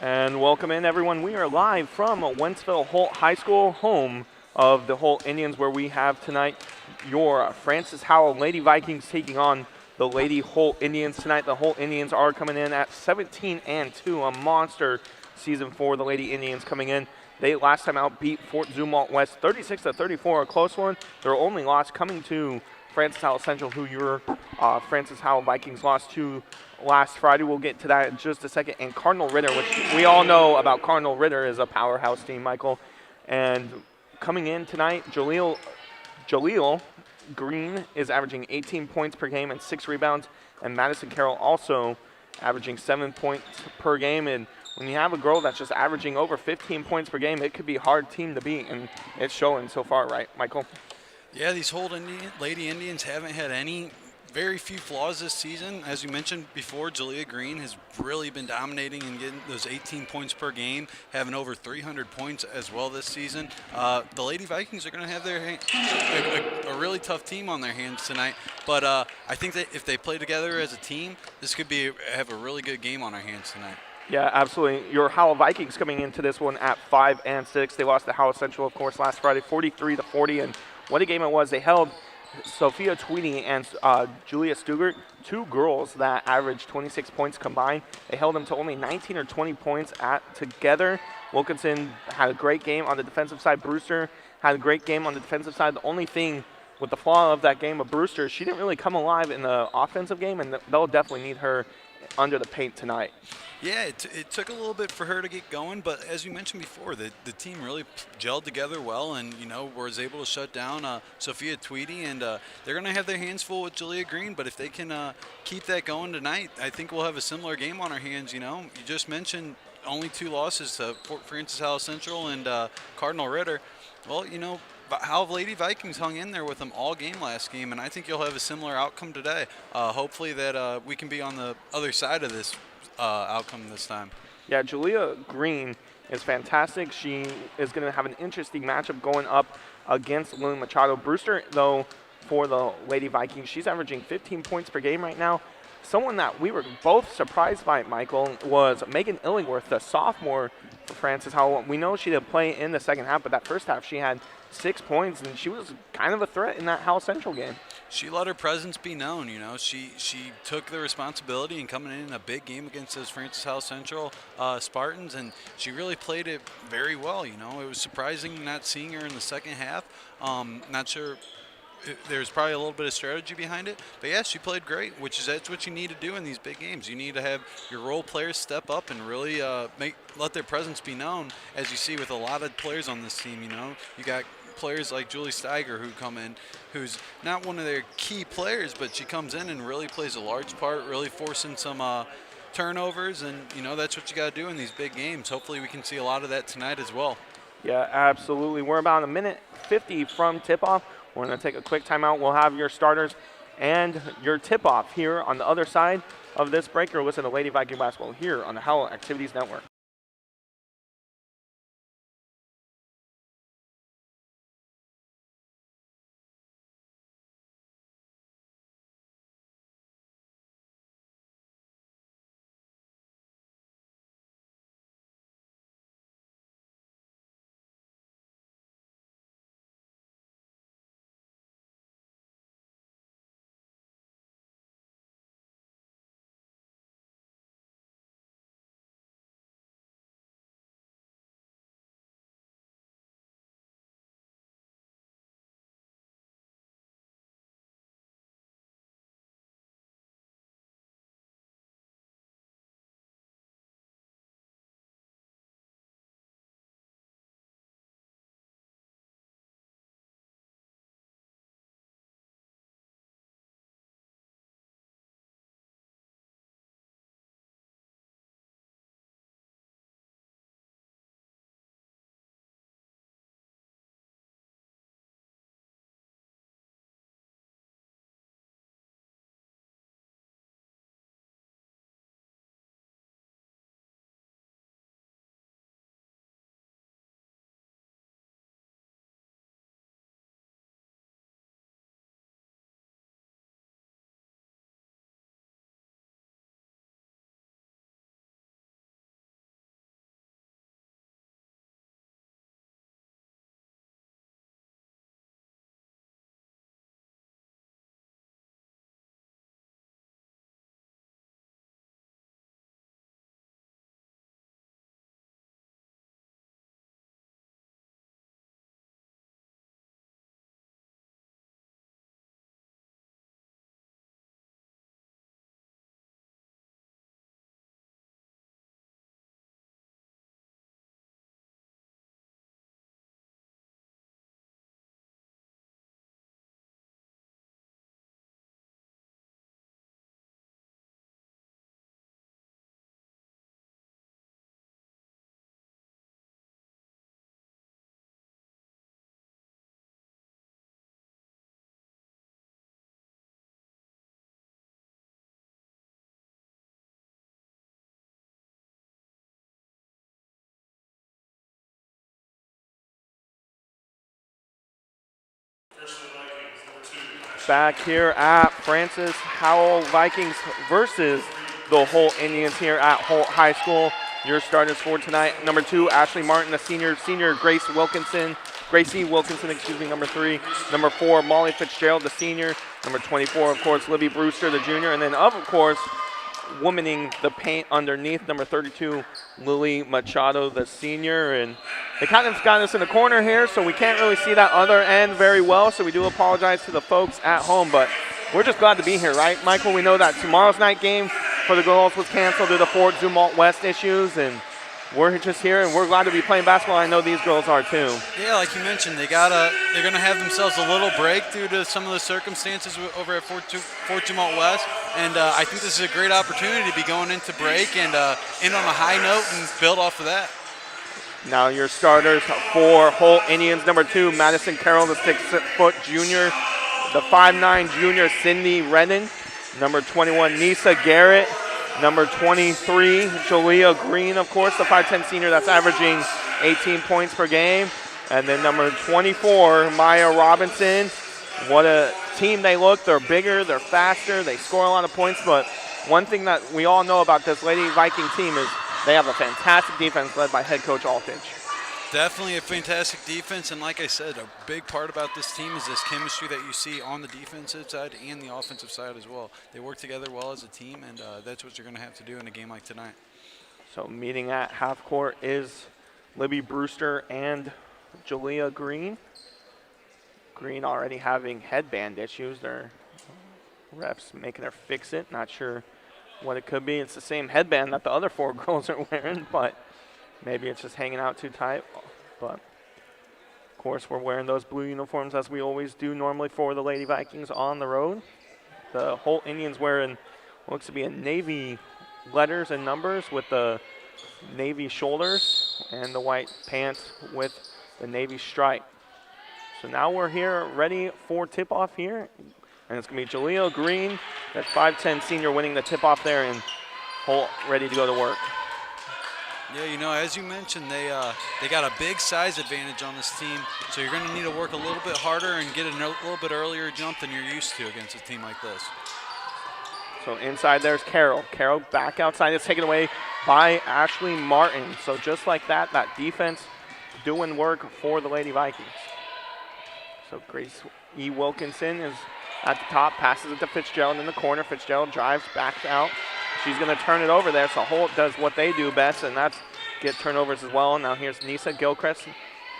And welcome in, everyone. We are live from Wentzville Holt High School, home of the Holt Indians, where we have tonight your Francis Howell Lady Vikings taking on the Lady Holt Indians tonight. The Holt Indians are coming in at 17-2, a monster season for the Lady Indians coming in. They last time out beat Fort Zumwalt West 36-34, a close one. Their only loss coming to Francis Howell Central, who your Francis Howell Vikings lost to last Friday. We'll get to that in just a second. And Cardinal Ritter, which we all know about Cardinal Ritter, is a powerhouse team, Michael. And coming in tonight, Jaleel Green is averaging 18 points per game and 6 rebounds. And Madison Carroll also averaging 7 points per game. And when you have a girl that's just averaging over 15 points per game, it could be a hard team to beat. And it's showing so far, right, Michael? Yeah, these Holt Lady Indians haven't had very few flaws this season. As you mentioned before, Jalea Green has really been dominating and getting those 18 points per game, having over 300 points as well this season. The Lady Vikings are going to have a really tough team on their hands tonight, but I think that if they play together as a team, this could have a really good game on our hands tonight. Yeah, absolutely. Your Howell Vikings coming into this one at 5-6. They lost to Howell Central, of course, last Friday, 43-40, and what a game it was. They held Sophia Tweedy and Julia Stugart, two girls that averaged 26 points combined. They held them to only 19 or 20 points together. Wilkinson had a great game on the defensive side. Brewster had a great game on the defensive side. The only thing with the flaw of that game of Brewster, she didn't really come alive in the offensive game, and they'll definitely need her under the paint tonight. Yeah, it took a little bit for her to get going, but as you mentioned before, the team really gelled together well, and was able to shut down Sophia Tweedy, and they're going to have their hands full with Jalea Green. But if they can keep that going tonight, I think we'll have a similar game on our hands. You just mentioned only 2 losses to Fort Francis Howell Central and Cardinal Ritter. Well, how Lady Vikings hung in there with them all game last game, and I think you'll have a similar outcome today. Hopefully that we can be on the other side of this outcome this time. Yeah, Julia Green is fantastic. She is going to have an interesting matchup going up against Lily Machado. Brewster, though, for the Lady Vikings, she's averaging 15 points per game right now. Someone that we were both surprised by, Michael, was Megan Illingworth, the sophomore for Francis Howell. We know she didn't play in the second half, but that first half she had 6 points, and she was kind of a threat in that Howell Central game. She let her presence be known. She took the responsibility and coming in a big game against those Francis Howell Central Spartans, and she really played it very well. It was surprising not seeing her in the second half. Not sure. There's probably a little bit of strategy behind it, but yeah, she played great, that's what you need to do in these big games. You need to have your role players step up and really let their presence be known, as you see with a lot of players on this team. You got players like Julie Steiger who come in, who's not one of their key players, but she comes in and really plays a large part, really forcing some turnovers, and that's what you got to do in these big games. Hopefully we can see a lot of that tonight as well. Yeah, absolutely. We're about 1:50 from tip-off. We're going to take a quick timeout. We'll have your starters and your tip-off here on the other side of this break. You're listening to Lady Viking Basketball here on the Howell Activities Network. Back here at Francis Howell Vikings versus the Holt Indians here at Holt High School. Your starters for tonight: number 2, Ashley Martin, the senior. Gracie Wilkinson, number 3. Number 4, Molly Fitzgerald, the senior. Number 24, of course, Libby Brewster, the junior. And then, of course, womaning the paint underneath, number 32, Lily Machado, the senior. And they kind of got us in the corner here, so we can't really see that other end very well, so we do apologize to the folks at home, but we're just glad to be here, right, Michael? We know that tomorrow's night game for the girls was canceled due to Fort Zumwalt West issues, and we're just here, and we're glad to be playing basketball. I know these girls are too. Yeah, like you mentioned, they're going to have themselves a little break due to some of the circumstances over at Fort Zumwalt West, and I think this is a great opportunity to be going into break and end on a high note and build off of that. Now your starters for Holt Indians: number 2, Madison Carroll, the 6-foot junior. The 5'9" junior, Cindy Redden. Number 21, Nisa Garrett. Number 23, Julia Green, of course, the 5'10" senior that's averaging 18 points per game. And then number 24, Maya Robinson. What a team they look. They're bigger, they're faster, they score a lot of points. But one thing that we all know about this Lady Viking team is they have a fantastic defense led by head coach Aldridge. Definitely a fantastic defense, and like I said, a big part about this team is this chemistry that you see on the defensive side and the offensive side as well. They work together well as a team, and that's what you're going to have to do in a game like tonight. So meeting at half court is Libby Brewster and Julia Green. Green already having headband issues. Their refs making her fix it. Not sure what it could be. It's the same headband that the other 4 girls are wearing, but maybe it's just hanging out too tight. But, of course, we're wearing those blue uniforms as we always do normally for the Lady Vikings on the road. The Holt Indians wearing what looks to be a navy letters and numbers with the navy shoulders and the white pants with the navy stripe. So now we're here ready for tip-off here. And it's going to be Julia Green, that 5'10" senior, winning the tip-off there, and Holt ready to go to work. Yeah, you know, as you mentioned, they got a big size advantage on this team, so you're going to need to work a little bit harder and get a little bit earlier jump than you're used to against a team like this. So inside there's Carroll. Carroll back outside. It's taken away by Ashley Martin. So just like that, that defense doing work for the Lady Vikings. So Grace E. Wilkinson is at the top, passes it to Fitzgerald in the corner. Fitzgerald drives back out. She's going to turn it over there, so Holt does what they do best, and that's get turnovers as well. Now here's Nisa Gilchrist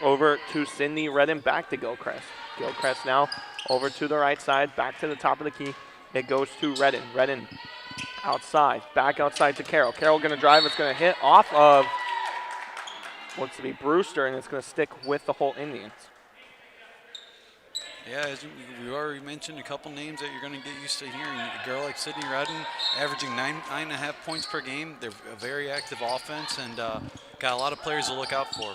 over to Cindy Redden, back to Gilchrist. Gilchrist now over to the right side, back to the top of the key. It goes to Redden. Redden outside, back outside to Carroll. Carroll going to drive. It's going to hit off of looks to be Brewster, and it's going to stick with the Holt Indians. Yeah, as we already mentioned, a couple names that you're going to get used to hearing. A girl like Sydney Redden, averaging 9.5 points per game. They're a very active offense and got a lot of players to look out for.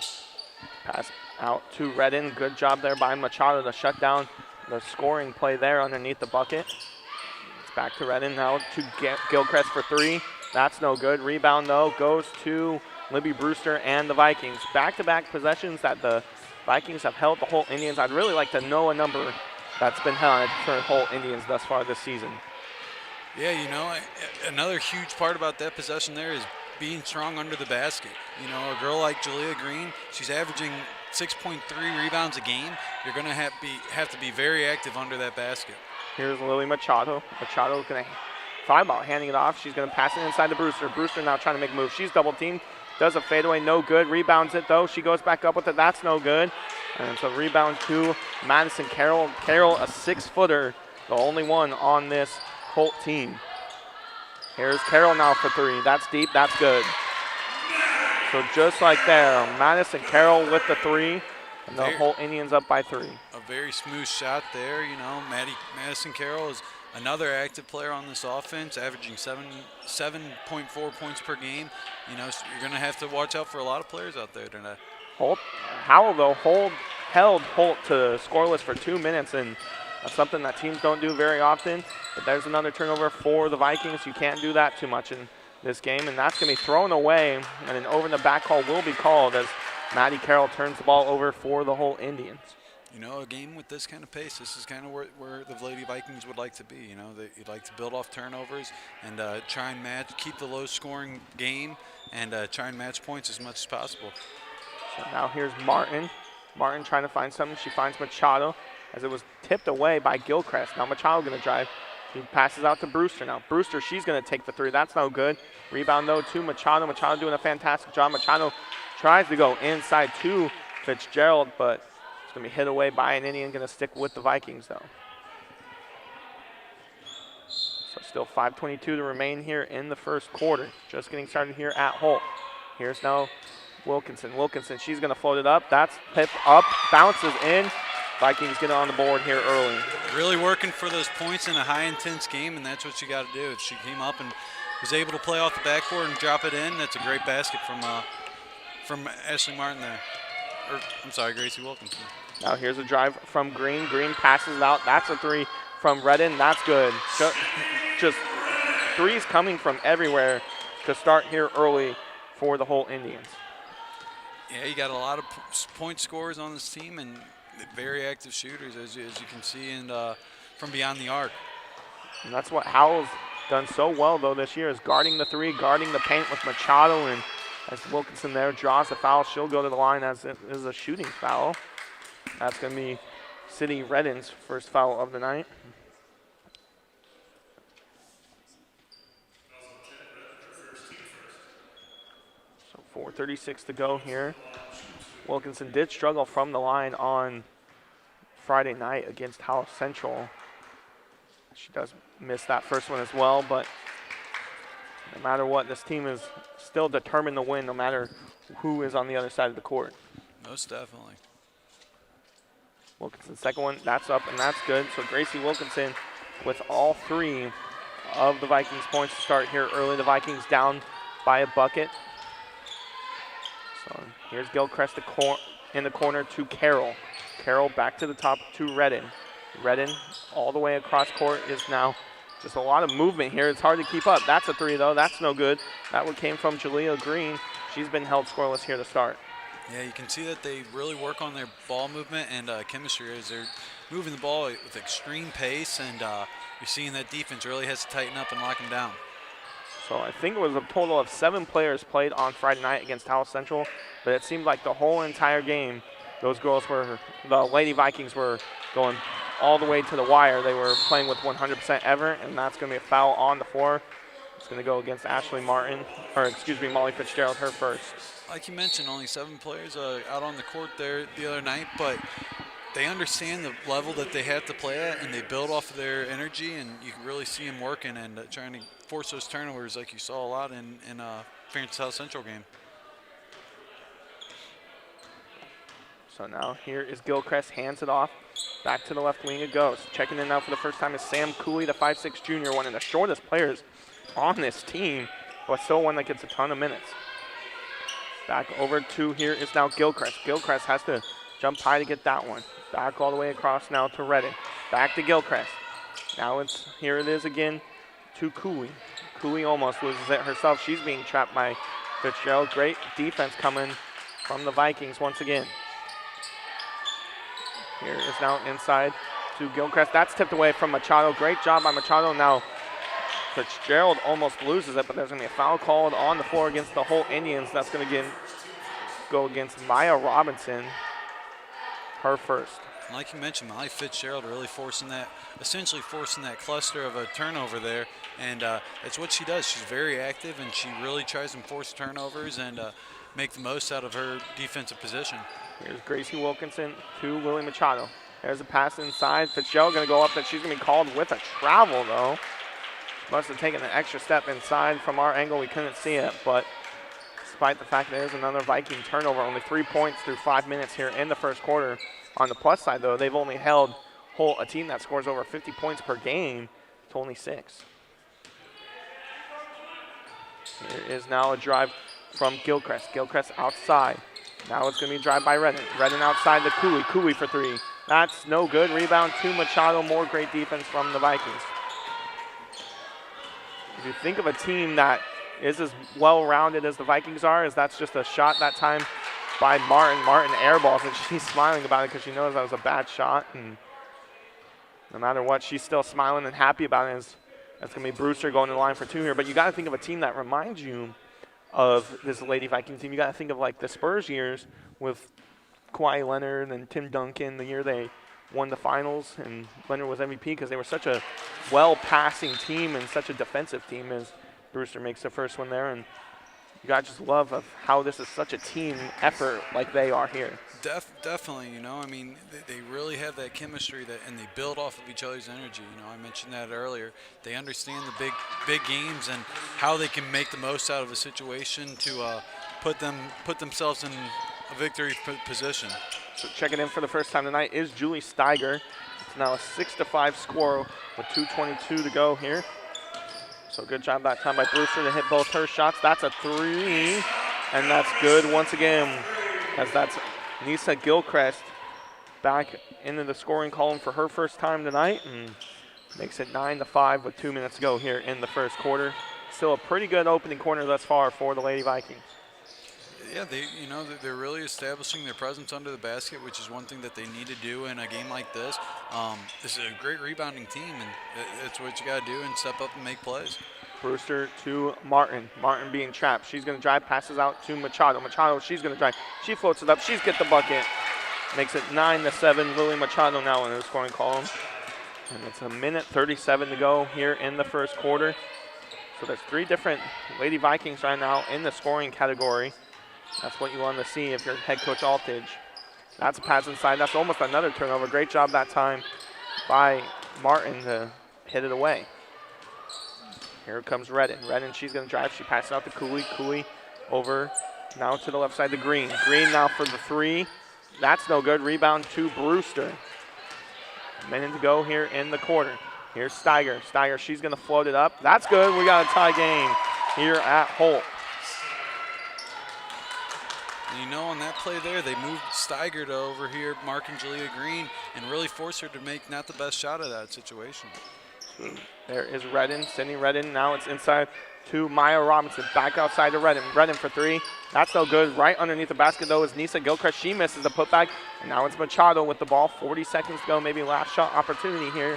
Pass out to Redden. Good job there by Machado to shut down the scoring play there underneath the bucket. It's back to Redden now to Gilchrist for 3. That's no good. Rebound, though, goes to Libby Brewster and the Vikings. Back-to-back possessions that the Vikings have held the Holt Indians. I'd really like to know a number that's been held for Holt Indians thus far this season. Yeah, you know, another huge part about that possession there is being strong under the basket. You know, a girl like Julia Green, she's averaging 6.3 rebounds a game. You're going to have to be very active under that basket. Here's Lily Machado. Machado's going to try about handing it off. She's going to pass it inside to Brewster. Brewster now trying to make a move. She's double-teamed. Does a fadeaway, no good. Rebounds it, though. She goes back up with it. That's no good. And so rebound to Madison Carroll. Carroll, a 6-footer, the only one on this Holt team. Here's Carroll now for 3. That's deep. That's good. So just like there, Madison Carroll with the 3. And the Holt Indians up by 3. A very smooth shot there. You know, Madison Carroll is another active player on this offense, averaging 7.4 points per game. You know, so you're going to have to watch out for a lot of players out there tonight. Howell, though, held Holt to scoreless for 2 minutes, and that's something that teams don't do very often. But there's another turnover for the Vikings. You can't do that too much in this game, and that's going to be thrown away, and an over-in-the-back call will be called as Maddie Carroll turns the ball over for the Holt Indians. you know, a game with this kind of pace, this is kind of where the Lady Vikings would like to be. You know, you'd like to build off turnovers and try and keep the low-scoring game and try and match points as much as possible. So now here's Martin. Martin trying to find something. She finds Machado as it was tipped away by Gilchrist. Now Machado going to drive. He passes out to Brewster now. Brewster, she's going to take the three. That's no good. Rebound, though, to Machado. Machado doing a fantastic job. Machado tries to go inside to Fitzgerald, but it's going to be hit away by an Indian. Going to stick with the Vikings, though. So still 5:22 to remain here in the first quarter. Just getting started here at Holt. Here's now Wilkinson. Wilkinson, she's going to float it up. That's pipped up, bounces in. Vikings get on the board here early. Really working for those points in a high intense game, and that's what you got to do. If she came up and was able to play off the backboard and drop it in, that's a great basket from Ashley Martin there. Or, I'm sorry, Gracie Wilkinson. Now here's a drive from Green. Green passes it out. That's a three from Redden. That's good. Just threes coming from everywhere to start here early for the Holt Indians. Yeah, you got a lot of point scorers on this team and very active shooters, as you can see, and from beyond the arc. And that's what Howell's done so well, though, this year, is guarding the three, guarding the paint with Machado. And as Wilkinson there draws the foul, she'll go to the line as it is a shooting foul. That's going to be City Redden's first foul of the night. So 4:36 to go here. Wilkinson did struggle from the line on Friday night against Howell Central. She does miss that first one as well, but no matter what, this team is still determined to win no matter who is on the other side of the court. Most definitely. Wilkinson, second one, that's up and that's good. So Gracie Wilkinson with all three of the Vikings points to start here early. The Vikings down by a bucket. So here's Gilchrist in the corner to Carroll. Carroll back to the top to Redden. Redden all the way across court is now just a lot of movement here. It's hard to keep up. That's a three, though. That's no good. That one came from Jalea Green. She's been held scoreless here to start. Yeah, you can see that they really work on their ball movement and chemistry as they're moving the ball with extreme pace, and you're seeing that defense really has to tighten up and lock them down. So I think it was a total of 7 players played on Friday night against Howell Central, but it seemed like the whole entire game, the Lady Vikings were going all the way to the wire. They were playing with 100% effort, and that's going to be a foul on the floor. It's going to go against Molly Fitzgerald, her first. Like you mentioned, only 7 players out on the court there the other night, but they understand the level that they have to play at, and they build off of their energy, and you can really see them working and trying to force those turnovers like you saw a lot in Francis South Central game. So now here is Gilchrist, hands it off. Back to the left wing it goes. Checking in now for the first time is Sam Cooley, the 5'6" junior, one of the shortest players on this team, but still one that gets a ton of minutes. Back over to here is now Gilchrist. Gilchrist has to jump high to get that one. Back all the way across now to Redden. Back to Gilchrist. Now here it is again to Cooley. Cooley almost loses it herself. She's being trapped by Fitzgerald. Great defense coming from the Vikings once again. Here is now inside to Gilchrist. That's tipped away from Machado. Great job by Machado. Now Fitzgerald almost loses it, but there's going to be a foul called on the floor against the Holt Indians. That's going to go against Maya Robinson, her first. Like you mentioned, Molly Fitzgerald really essentially forcing that cluster of a turnover there, and that's what she does. She's very active, and she really tries to force turnovers and make the most out of her defensive position. Here's Gracie Wilkinson to Lily Machado. There's a pass inside. Fitzgerald going to go up, but she's going to be called with a travel, though. Must have taken an extra step inside. From our angle, we couldn't see it, but despite the fact that there's another Viking turnover, only 3 points through 5 minutes here in the first quarter. On the plus side, though, they've only held Holt, a team that scores over 50 points per game, to only 6. Here is now a drive from Gilchrist. Gilchrist outside. Now it's going to be a drive by Redden. Redden outside to Cooley. Cooley for 3. That's no good. Rebound to Machado. More great defense from the Vikings. If you think of a team that is as well-rounded as the Vikings are, as that's just a shot that time by Martin. Martin airballs it. She's smiling about it because she knows that was a bad shot. And no matter what, she's still smiling and happy about it. That's going to be Brewster going to the line for 2 here. But you got to think of a team that reminds you of this Lady Viking team. You got to think of like the Spurs years with Kawhi Leonard and Tim Duncan, the year they won the finals and Leonard was MVP because they were such a well-passing team and such a defensive team as Brewster makes the first one there. And you got to just love of how this is such a team effort like they are here. Definitely, you know, I mean, they really have that chemistry and they build off of each other's energy. You know, I mentioned that earlier. They understand the big games and how they can make the most out of a situation to put themselves in a victory position. So checking in for the first time tonight is Julie Steiger. It's now a 6-5 score with 2:22 to go here. So good job that time by Brewster to hit both her shots. That's a 3, and that's good once again, as that's Nisa Gilchrist back into the scoring column for her first time tonight, and makes it 9-5 with 2 minutes to go here in the first quarter. Still a pretty good opening quarter thus far for the Lady Vikings. Yeah, they're really establishing their presence under the basket, which is one thing that they need to do in a game like this. This is a great rebounding team, and that's what you got to do and step up and make plays. Brewster to Martin. Martin being trapped. She's going to drive, passes out to Machado. Machado, she's going to drive. She floats it up. She's get the bucket. Makes it 9-7. Lily Machado now in the scoring column. And it's 1:37 to go here in the first quarter. So there's 3 different Lady Vikings right now in the scoring category. That's what you want to see if you're head coach Altage. That's a pass inside. That's almost another turnover. Great job that time by Martin to hit it away. Here comes Redden. Redden, she's going to drive. She passes out to Cooley. Cooley over now to the left side to Green. Green now for the 3. That's no good. Rebound to Brewster. A minute to go here in the quarter. Here's Steiger. Steiger, she's going to float it up. That's good. We got a tie game here at Holt. And you know, on that play there, they moved Steiger to over here, marking Jalea Green, and really forced her to make not the best shot of that situation. There is Redden, Sydney Redden. Now it's inside to Maya Robinson. Back outside to Redden. Redden for 3. That's no good. Right underneath the basket, though, is Nisa Gilchrist. She misses the putback. And now it's Machado with the ball. 40 seconds to go. Maybe last shot opportunity here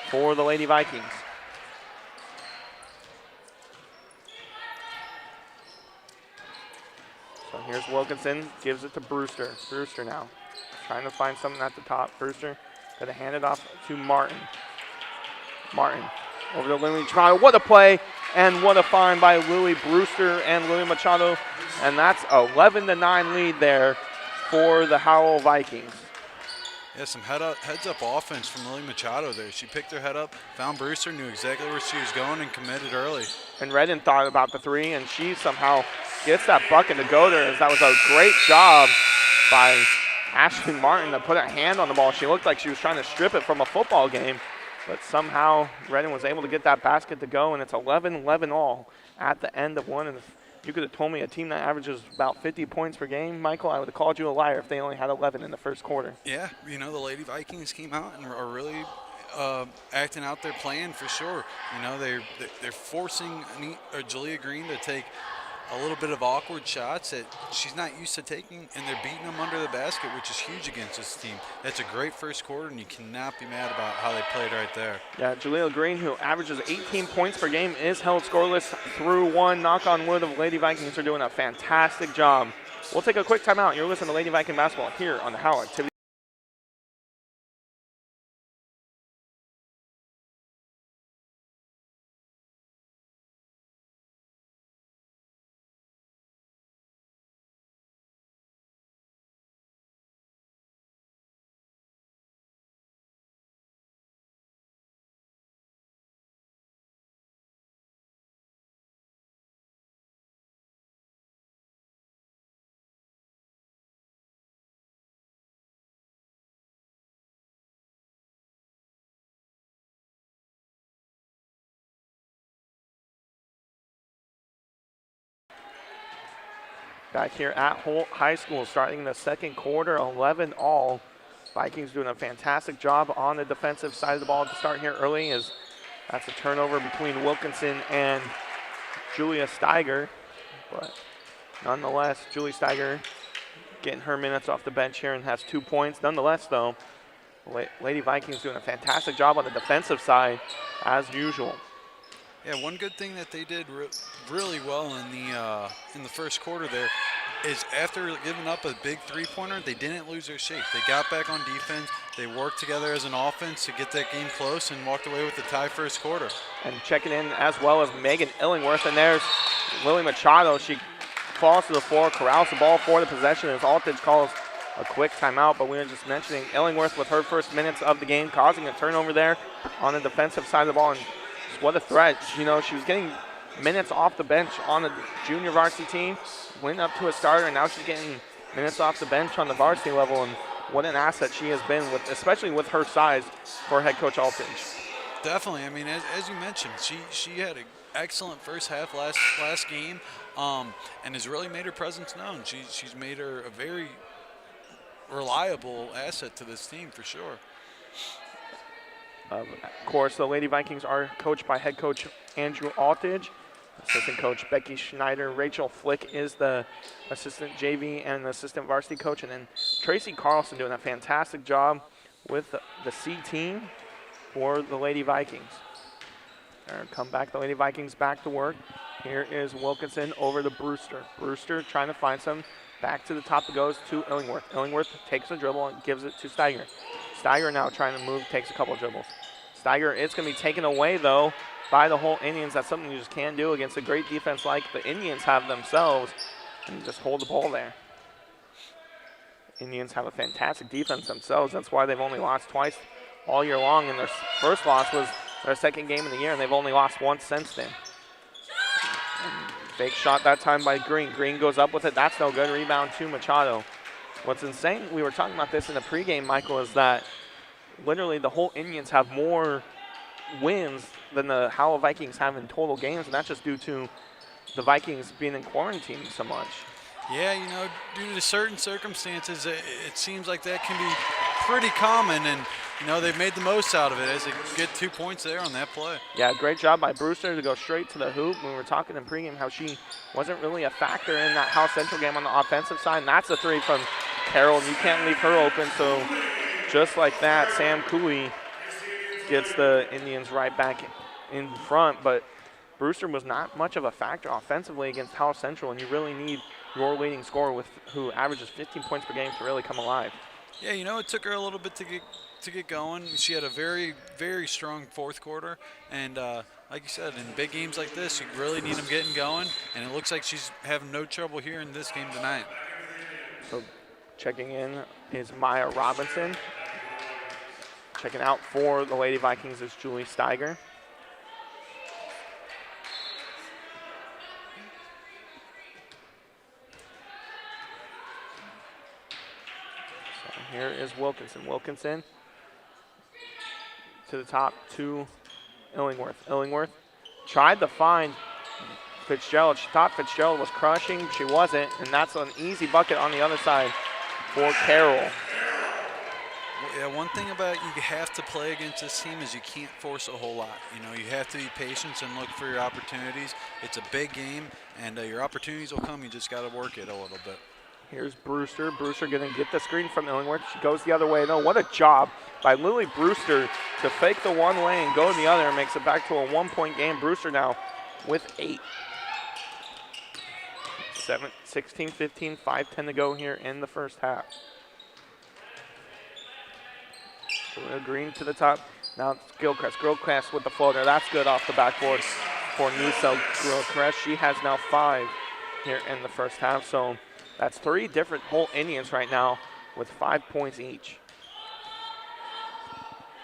for the Lady Vikings. So here's Wilkinson. Gives it to Brewster. Brewster now trying to find something at the top. Brewster going to hand it off to Martin. Martin over to Lily Machado. What a play and what a find by Lily Brewster and Lily Machado. And that's a 11-9 lead there for the Howell Vikings. Yeah, some heads-up offense from Lily Machado there. She picked her head up, found Brewster, knew exactly where she was going, and committed early. And Redden thought about the 3, and she somehow gets that bucket to go there. As that was a great job by Ashley Martin to put her hand on the ball. She looked like she was trying to strip it from a football game. But somehow Redden was able to get that basket to go, and it's 11-11 all at the end of one. And if you could have told me a team that averages about 50 points per game, Michael, I would have called you a liar if they only had 11 in the first quarter. Yeah, you know, the Lady Vikings came out and are really acting out their plan for sure. You know, they're forcing Jalea Green to take a little bit of awkward shots that she's not used to taking, and they're beating them under the basket, which is huge against this team. That's a great first quarter, and you cannot be mad about how they played right there. Yeah, Jalea Green, who averages 18 points per game, is held scoreless through one. Knock on wood, of Lady Vikings are doing a fantastic job. We'll take a quick timeout. You're listening to Lady Viking Basketball here on the Howell Activity. Back here at Holt High School, starting the second quarter, 11 all. Vikings doing a fantastic job on the defensive side of the ball to start here early, as that's a turnover between Wilkinson and Julia Steiger. But nonetheless, Julie Steiger getting her minutes off the bench here and has 2 points. Nonetheless, though, Lady Vikings doing a fantastic job on the defensive side, as usual. Yeah, one good thing that they did really well in the first quarter there is after giving up a big three-pointer, they didn't lose their shape. They got back on defense. They worked together as an offense to get that game close and walked away with the tie first quarter. And checking in as well as Megan Illingworth, and there's Lily Machado. She falls to the floor, corrals the ball for the possession as Aldridge calls a quick timeout, but we were just mentioning Illingworth with her first minutes of the game, causing a turnover there on the defensive side of the ball. And what a threat. You know, she was getting minutes off the bench on the junior varsity team, went up to a starter, and now she's getting minutes off the bench on the varsity level. And what an asset she has been, with, especially with her size, for head coach Aldridge. Definitely. I mean, as you mentioned, she had an excellent first half last game, and has really made her presence known. She's made her a very reliable asset to this team for sure. Of course, the Lady Vikings are coached by head coach Andrew Aldridge, assistant coach Becky Schneider. Rachel Flick is the assistant JV and assistant varsity coach, and then Tracy Carlson doing a fantastic job with the C team for the Lady Vikings. Come back, the Lady Vikings back to work. Here is Wilkinson over to Brewster. Brewster trying to find some. Back to the top, it goes to Illingworth. Illingworth takes a dribble and gives it to Steiger. Steiger now trying to move, takes a couple of dribbles. Steiger, it's going to be taken away, though, by the Holt Indians. That's something you just can't do against a great defense like the Indians have themselves, and just hold the ball there. Indians have a fantastic defense themselves. That's why they've only lost twice all year long, and their first loss was their second game of the year, and they've only lost once since then. And fake shot that time by Green. Green goes up with it. That's no good. Rebound to Machado. What's insane, we were talking about this in the pregame, Michael, is that literally the Holt Indians have more wins than the Howell Vikings have in total games, and that's just due to the Vikings being in quarantine so much. Yeah, you know, due to certain circumstances, it seems like that can be pretty common, and, you know, they've made the most out of it as they get 2 points there on that play. Yeah, great job by Brewster to go straight to the hoop. We were talking in pregame how she wasn't really a factor in that Howell Central game on the offensive side, and that's a three from Carroll. You can't leave her open, so just like that, Sam Cooley gets the Indians right back in front, but Brewster was not much of a factor offensively against Howell Central, and you really need your leading scorer who averages 15 points per game to really come alive. Yeah, you know, it took her a little bit to get going. She had a very, very strong fourth quarter, and like you said, in big games like this, you really need them getting going, and it looks like she's having no trouble here in this game tonight. So checking in is Maya Robinson. Checking out for the Lady Vikings is Julie Steiger. Here is Wilkinson. Wilkinson to the top to Illingworth. Illingworth tried to find Fitzgerald. She thought Fitzgerald was crushing. She wasn't, and that's an easy bucket on the other side for Carroll. Yeah, one thing about you have to play against this team is you can't force a whole lot. You know, you have to be patient and look for your opportunities. It's a big game, and your opportunities will come. You just got to work it a little bit. Here's Brewster. Brewster going to get the screen from Illingworth. She goes the other way, though. What a job by Lily Brewster to fake the one way and go the other and makes it back to a 1-point game. Brewster now with 8. 16-15, 5:10 to go here in the first half. Green to the top. Now it's Gilchrist. Gilchrist with the floater. That's good off the backboard for Nisa Gilchrist. She has now 5 here in the first half. So that's 3 different Holt Indians right now with 5 points each.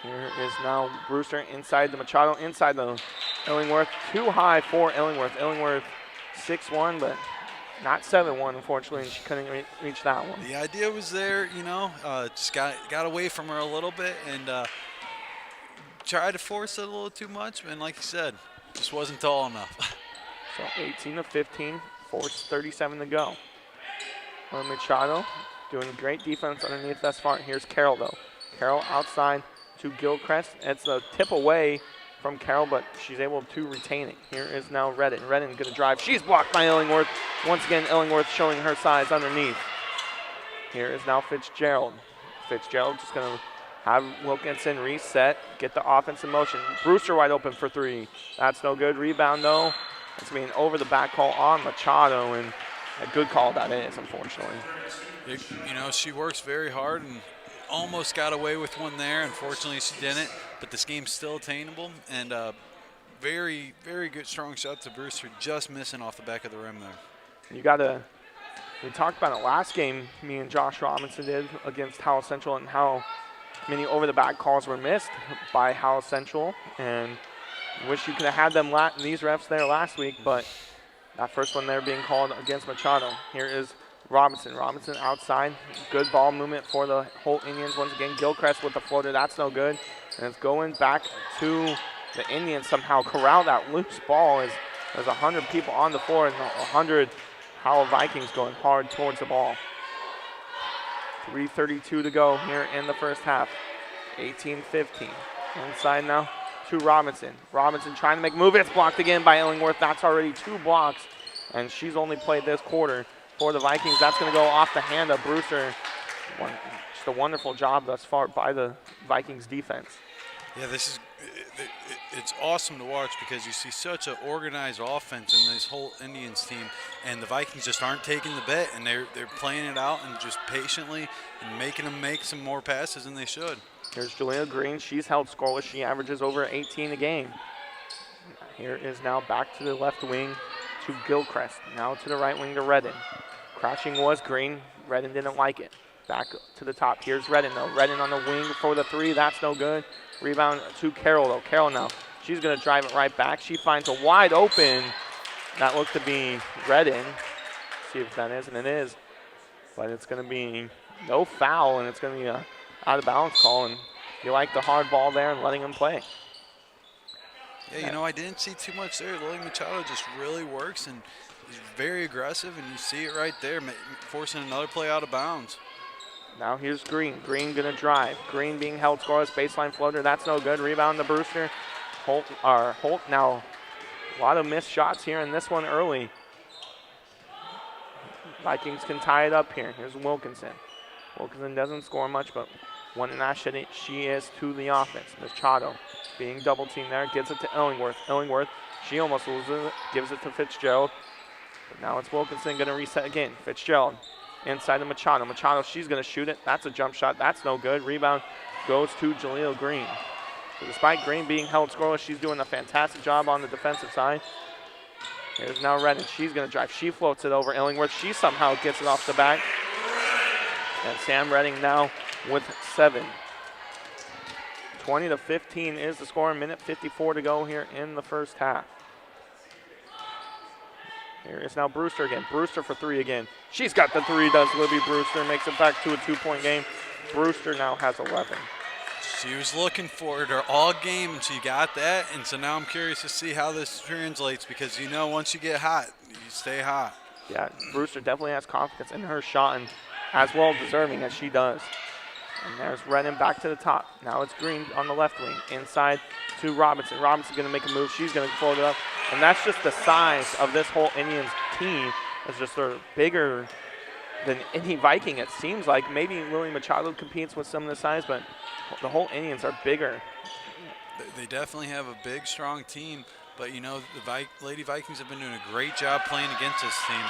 Here is now Brewster inside the Machado, inside the Illingworth. Too high for Illingworth. Illingworth 6'1", but not 7'1", unfortunately, and she couldn't reach that one. The idea was there, you know, just got away from her a little bit and tried to force it a little too much, and like you said, just wasn't tall enough. So 18-15, 4:37 to go. Machado doing great defense underneath thus far. Here's Carroll, though. Carroll outside to Gilchrist. It's a tip away from Carroll, but she's able to retain it. Here is now Redden. Redden going to drive. She's blocked by Illingworth. Once again, Illingworth showing her size underneath. Here is now Fitzgerald. Fitzgerald just going to have Wilkinson reset, get the offense in motion. Brewster wide open for three. That's no good. Rebound, though. It's being over the back call on Machado, and a good call that is, unfortunately. You know, she works very hard and almost got away with one there. Unfortunately, she didn't, but this game's still attainable, and very, very good strong shot to Brewster, just missing off the back of the rim there. You got to, we talked about it last game, me and Josh Robinson did against Howell Central, and how many over-the-back calls were missed by Howell Central, and wish you could have had them these refs there last week, but that first one there being called against Machado. Here is Robinson. Robinson outside. Good ball movement for the Holt Indians. Once again, Gilchrist with the floater. That's no good. And it's going back to the Indians. Somehow corral that loose ball as there's 100 people on the floor and 100 Howell Vikings going hard towards the ball. 3:32 to go here in the first half. 18-15. Inside now to Robinson. Robinson trying to make a move. It's blocked again by Illingworth. That's already 2 blocks, and she's only played this quarter for the Vikings. That's going to go off the hand of Brewster. Just a wonderful job thus far by the Vikings defense. Yeah, it's awesome to watch because you see such an organized offense in this whole Indians team, and the Vikings just aren't taking the bet, and they're playing it out and just patiently and making them make some more passes than they should. Here's Jalea Green. She's held scoreless. She averages over 18 a game. Here is now back to the left wing to Gilchrist. Now to the right wing to Redden. Crouching was Green. Redden didn't like it. Back to the top. Here's Redden, though. Redden on the wing for the three. That's no good. Rebound to Carroll, though. Carroll now. She's going to drive it right back. She finds a wide open. That looked to be Redden. See if that is, and it is. But it's going to be no foul, and it's going to be a out-of-bounds call. And you like the hard ball there and letting him play. Yeah, you know, I didn't see too much there. Lily Machado just really works, and he's very aggressive, and you see it right there, forcing another play out of bounds. Now here's Green. Green going to drive. Green being held scoreless. Baseline floater. That's no good. Rebound to Brewster. Holt now. A lot of missed shots here in this one early. Vikings can tie it up here. Here's Wilkinson. Wilkinson doesn't score much, but one and a she is to the offense. Machado being double teamed there. Gives it to Illingworth. Illingworth, she almost loses it. Gives it to Fitzgerald. But now it's Wilkinson going to reset again. Fitzgerald. Inside to Machado. Machado, she's going to shoot it. That's a jump shot. That's no good. Rebound goes to Jaleel Green. So despite Green being held scoreless, she's doing a fantastic job on the defensive side. Here's now Redden. She's going to drive. She floats it over Illingworth. She somehow gets it off the back. And Sam Redding now with 7. 20-15 is the score. Minute 54 to go here in the first half. Here is now Brewster again. Brewster for 3 again. She's got the 3, does Libby Brewster. Makes it back to a 2-point game. Brewster now has 11. She was looking for it all game, and she got that. And so now I'm curious to see how this translates because, you know, once you get hot, you stay hot. Yeah, Brewster definitely has confidence in her shot, and as well deserving as she does. And there's Redden back to the top. Now it's Green on the left wing. Inside to Robinson. Robinson going to make a move. She's going to float it up. And that's just the size of this whole Indians team. It's just they're bigger than any Viking, it seems like. Maybe Lily Machado competes with some of the size, but the whole Indians are bigger. They definitely have a big, strong team. But, you know, the Lady Vikings have been doing a great job playing against this team.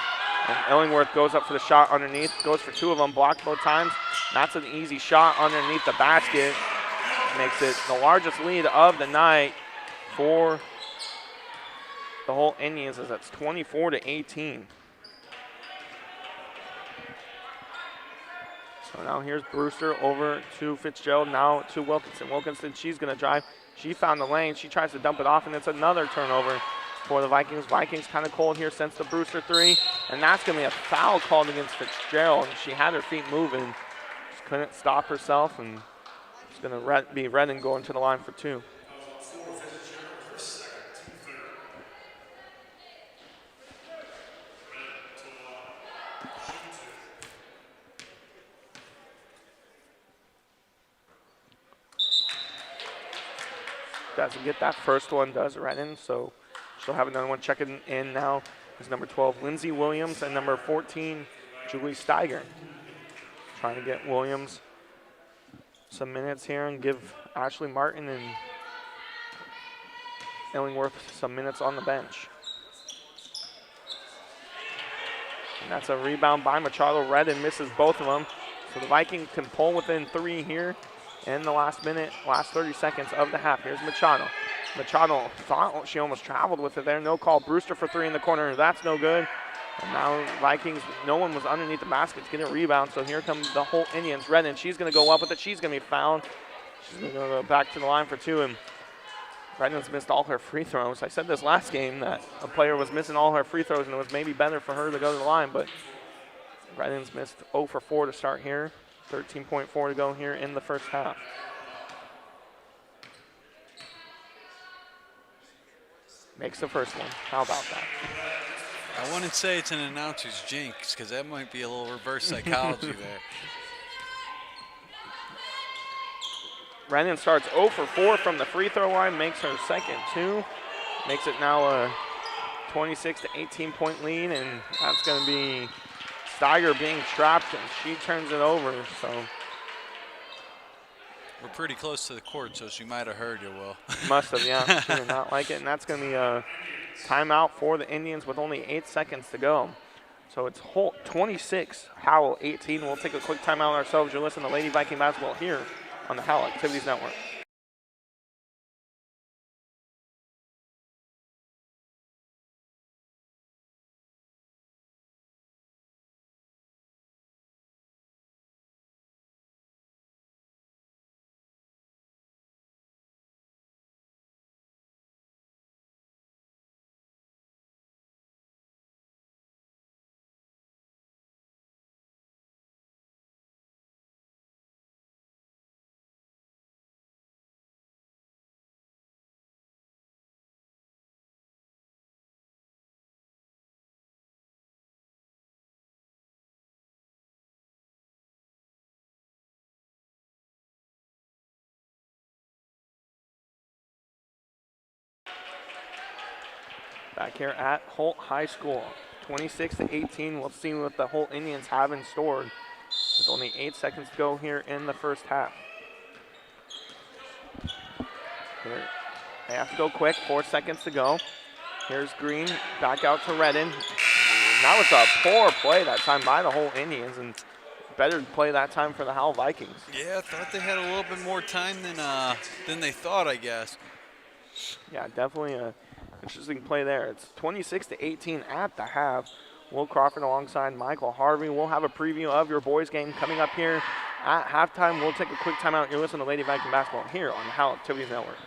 And Illingworth goes up for the shot underneath. Goes for 2 of them, blocked both times. That's an easy shot underneath the basket. Makes it the largest lead of the night for the whole Indians, as it's 24-18. So now here's Brewster over to Fitzgerald, now to Wilkinson. Wilkinson, she's going to drive. She found the lane. She tries to dump it off, and it's another turnover for the Vikings. Vikings kind of cold here since the Brewster 3, and that's going to be a foul called against Fitzgerald. She had her feet moving. Just couldn't stop herself, and it's going to be Redden going to the line for 2. Doesn't get that first one, does Redden, so she'll have another one checking in now. Is number 12, Lindsay Williams, and number 14, Julie Steiger. Trying to get Williams some minutes here and give Ashley Martin and Illingworth some minutes on the bench. And that's a rebound by Machado. Redden misses both of them. So the Vikings can pull within 3 here in the last 30 seconds of the half. Here's Machado. Machado thought she almost traveled with it there. No call. Brewster for 3 in the corner. That's no good. And now Vikings, no one was underneath the basket to get a rebound. So here come the Holt Indians. Redden, she's going to go up with it. She's going to be fouled. She's going to go back to the line for 2. And Redden's missed all her free throws. I said this last game that a player was missing all her free throws and it was maybe better for her to go to the line, but Redden's missed 0 for 4 to start here. 13.4 to go here in the first half. Makes the first one. How about that? I wouldn't say it's an announcer's jinx because that might be a little reverse psychology there. Redden starts 0 for 4 from the free throw line, makes her second 2. Makes it now a 26 to 18 point lead, and that's going to be Steiger being trapped, and she turns it over. So we're pretty close to the court, so she might have heard you, Will. Must have, yeah. She did not like it, and that's going to be a timeout for the Indians with only 8 seconds to go. So it's Holt 26, Howell 18. We'll take a quick timeout ourselves. You're listening to Lady Viking Basketball here on the Howell Activities Network. Back here at Holt High School, 26 to 18. We'll see what the Holt Indians have in store. With only 8 seconds to go here in the first half. Here, they have to go quick. 4 seconds to go. Here's Green, back out to Redden. That was a poor play that time by the Holt Indians, and better play that time for the Howell Vikings. Yeah, I thought they had a little bit more time than they thought, I guess. Yeah, definitely a interesting play there. It's 26 to 18 at the half. Will Crawford alongside Michael Harvey. We'll have a preview of your boys game coming up here at halftime. We'll take a quick timeout. You're listening to Lady Viking Basketball here on the Howell Activities Network.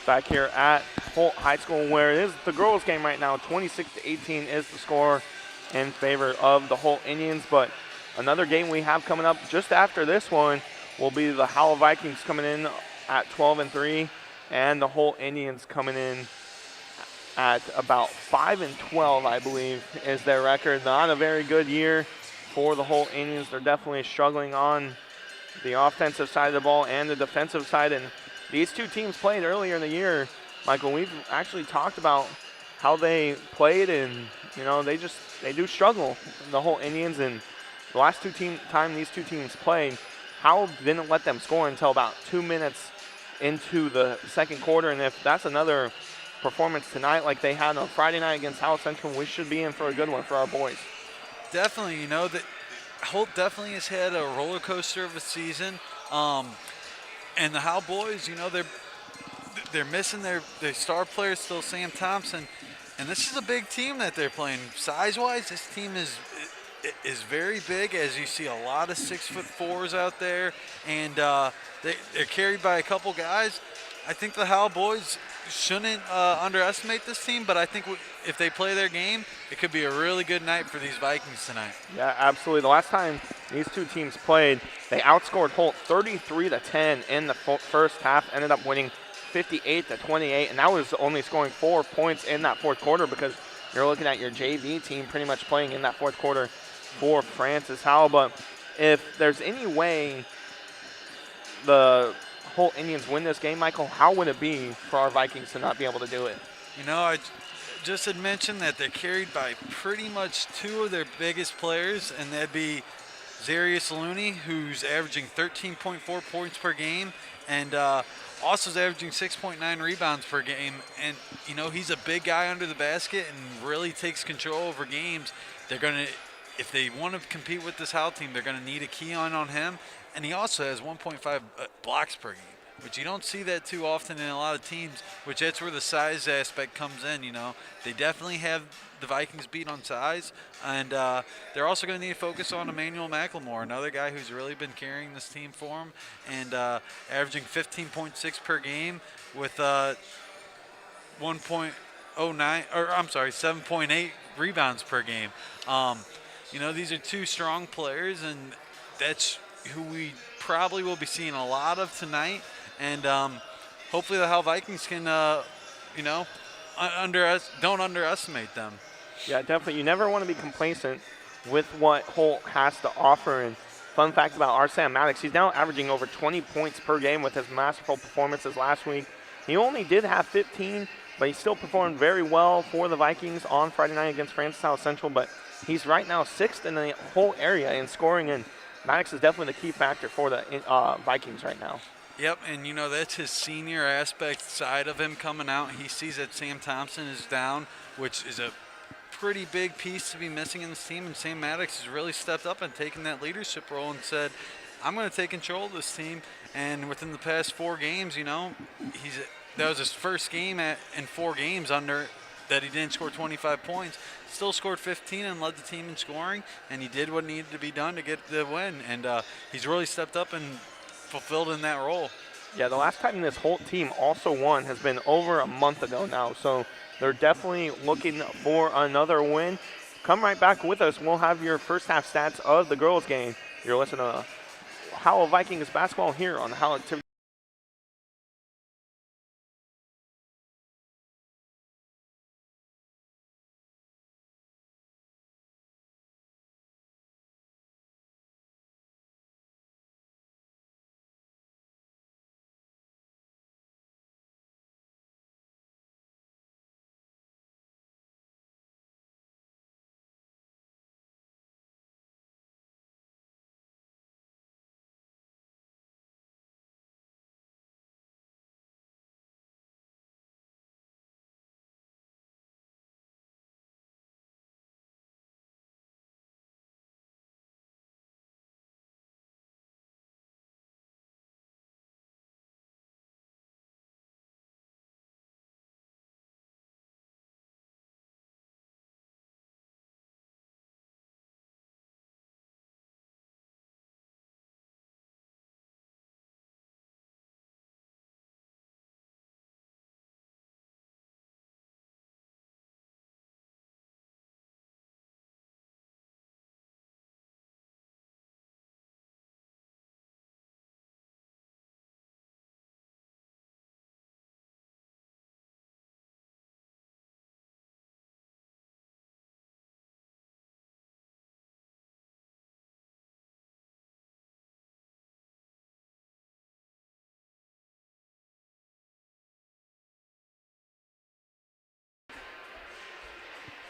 back here at Holt High School, where it is the girls' game right now. 26-18 is the score in favor of the Holt Indians. But another game we have coming up just after this one will be the Howell Vikings coming in at 12-3, and the Holt Indians coming in at about 5-12, I believe, is their record. Not a very good year for the Holt Indians. They're definitely struggling on the offensive side of the ball and the defensive side. And these two teams played earlier in the year. Michael, we've actually talked about how they played, and they do struggle, the Holt Indians. And the last time these two teams played, Howell didn't let them score until about 2 minutes into the second quarter. And if that's another performance tonight like they had on Friday night against Howell Central, we should be in for a good one for our boys. Definitely, that Holt definitely has had a roller coaster of a season, and the Howell boys, they're missing their star player still, Sam Thompson, and this is a big team that they're playing. Size-wise, this team is very big, as you see a lot of 6'4" out there, and they're carried by a couple guys. I think the Howell boys shouldn't underestimate this team, but I think if they play their game, it could be a really good night for these Vikings tonight. Yeah, absolutely. The last time these two teams played, they outscored Holt 33-10 in the first half, ended up winning 58-28, and that was only scoring 4 points in that fourth quarter, because you're looking at your JV team pretty much playing in that fourth quarter for Francis Howell. But if there's any way the Holt Indians win this game, Michael, how would it be for our Vikings to not be able to do it? I just had mentioned that they're carried by pretty much two of their biggest players, and that'd be Zarius Looney, who's averaging 13.4 points per game, and also is averaging 6.9 rebounds per game. And, he's a big guy under the basket and really takes control over games. If they want to compete with this Howell team, they're going to need a key on him. And he also has 1.5 blocks per game, which you don't see that too often in a lot of teams, which that's where the size aspect comes in. They definitely have the Vikings beat on size, and they're also going to need to focus on Emmanuel McLemore, another guy who's really been carrying this team for him, and averaging 15.6 per game with 7.8 rebounds per game. These are two strong players, and that's who we probably will be seeing a lot of tonight. And hopefully the Howell Vikings can, don't underestimate them. Yeah, definitely. You never want to be complacent with what Holt has to offer. And fun fact about our Sam Maddox, he's now averaging over 20 points per game with his masterful performances last week. He only did have 15, but he still performed very well for the Vikings on Friday night against Francis Howell Central. But he's right now 6th in the whole area in scoring, and Maddox is definitely the key factor for the Vikings right now. Yep, and that's his senior aspect side of him coming out. He sees that Sam Thompson is down, which is a pretty big piece to be missing in this team, and Sam Maddox has really stepped up and taken that leadership role and said, I'm going to take control of this team. And within the past 4 games, that was his first game in 4 games under that he didn't score 25 points. Still scored 15 and led the team in scoring, and he did what needed to be done to get the win. And he's really stepped up and fulfilled in that role. Yeah, the last time this Holt team also won has been over a month ago now, so they're definitely looking for another win. Come right back with us. We'll have your first half stats of the girls' game. You're listening to Howell Vikings basketball here on the Howell Activity.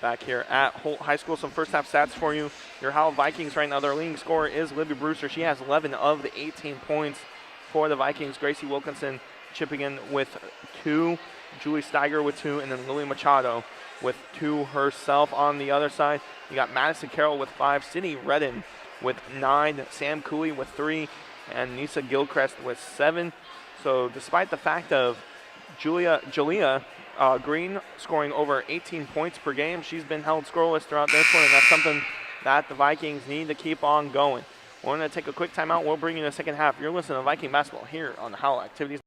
Back here at Holt High School, some first half stats for you. Your Howell Vikings right now, their leading scorer is Libby Brewster. She has 11 of the 18 points for the Vikings. Gracie Wilkinson chipping in with 2, Julie Steiger with 2, and then Lily Machado with 2 herself. On the other side, you got Madison Carroll with 5, Sydney Redden with 9, Sam Cooley with 3, and Nisa Gilchrist with 7. So despite the fact of Julia Green scoring over 18 points per game, she's been held scoreless throughout this one, and that's something that the Vikings need to keep on going. We're going to take a quick timeout. We'll bring you the second half. You're listening to Viking Basketball here on the Howell Activities.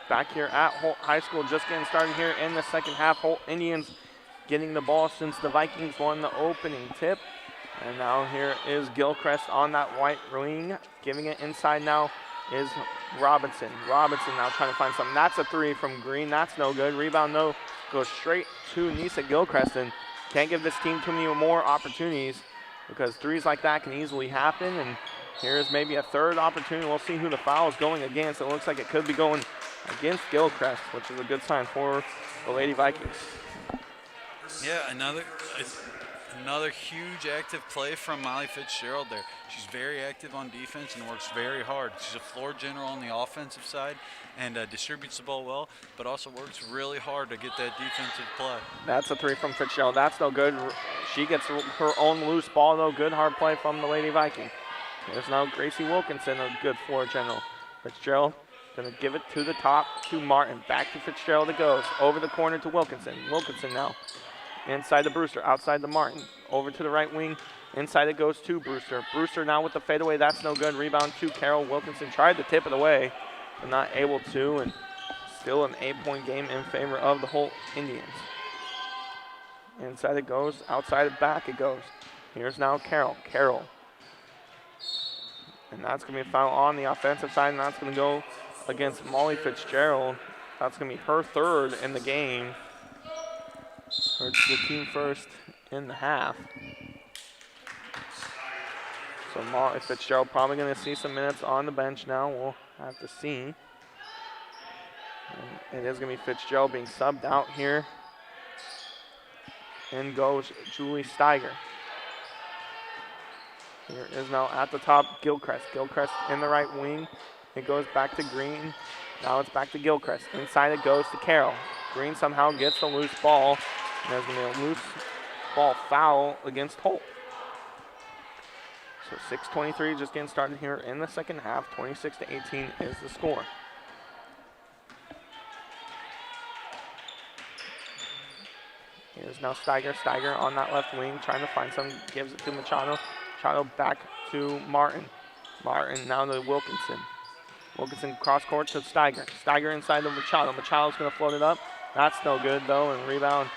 Back here at Holt High School, just getting started here in the second half. Holt Indians getting the ball since the Vikings won the opening tip. And now here is Gilchrist on that white wing. Giving it inside now is Robinson. Robinson now trying to find something. That's a 3 from Green. That's no good. Rebound, no. Goes straight to Nisa Gilchrist. And can't give this team too many more opportunities because threes like that can easily happen. And here's maybe a third opportunity. We'll see who the foul is going against. It looks like it could be going against Gilchrist, which is a good sign for the Lady Vikings. Yeah, another huge active play from Molly Fitzgerald there. She's very active on defense and works very hard. She's a floor general on the offensive side and distributes the ball well, but also works really hard to get that defensive play. That's a 3 from Fitzgerald. That's no good. She gets her own loose ball, though. Good hard play from the Lady Viking. There's now Gracie Wilkinson, a good floor general. Fitzgerald going to give it to the top to Martin. Back to Fitzgerald it goes. Over the corner to Wilkinson. Wilkinson now inside to Brewster, outside to Martin. Over to the right wing. Inside it goes to Brewster. Brewster now with the fadeaway. That's no good. Rebound to Carroll. Wilkinson tried to tip it away, but not able to. And still an 8-point game in favor of the Holt Indians. Inside it goes. Outside it back it goes. Here's now Carroll. Carroll. And that's going to be a foul on the offensive side, and that's going to go against Molly Fitzgerald. That's going to be her third in the game. Or the team first in the half. So Molly Fitzgerald probably going to see some minutes on the bench now. We'll have to see. And it is going to be Fitzgerald being subbed out here. In goes Julie Steiger. Here is now at the top Gilchrist. Gilchrist in the right wing. It goes back to Green. Now it's back to Gilchrist. Inside it goes to Carroll. Green somehow gets the loose ball. And there's going to be a loose ball foul against Holt. So 6:23 just getting started here in the second half. 26-18 is the score. Here's now Steiger. Steiger on that left wing trying to find some. Gives it to Machado. Machado back to Martin. Martin now to Wilkinson. Wilkinson cross court to Steiger. Steiger inside to Machado. Machado's going to float it up. That's no good though, and rebound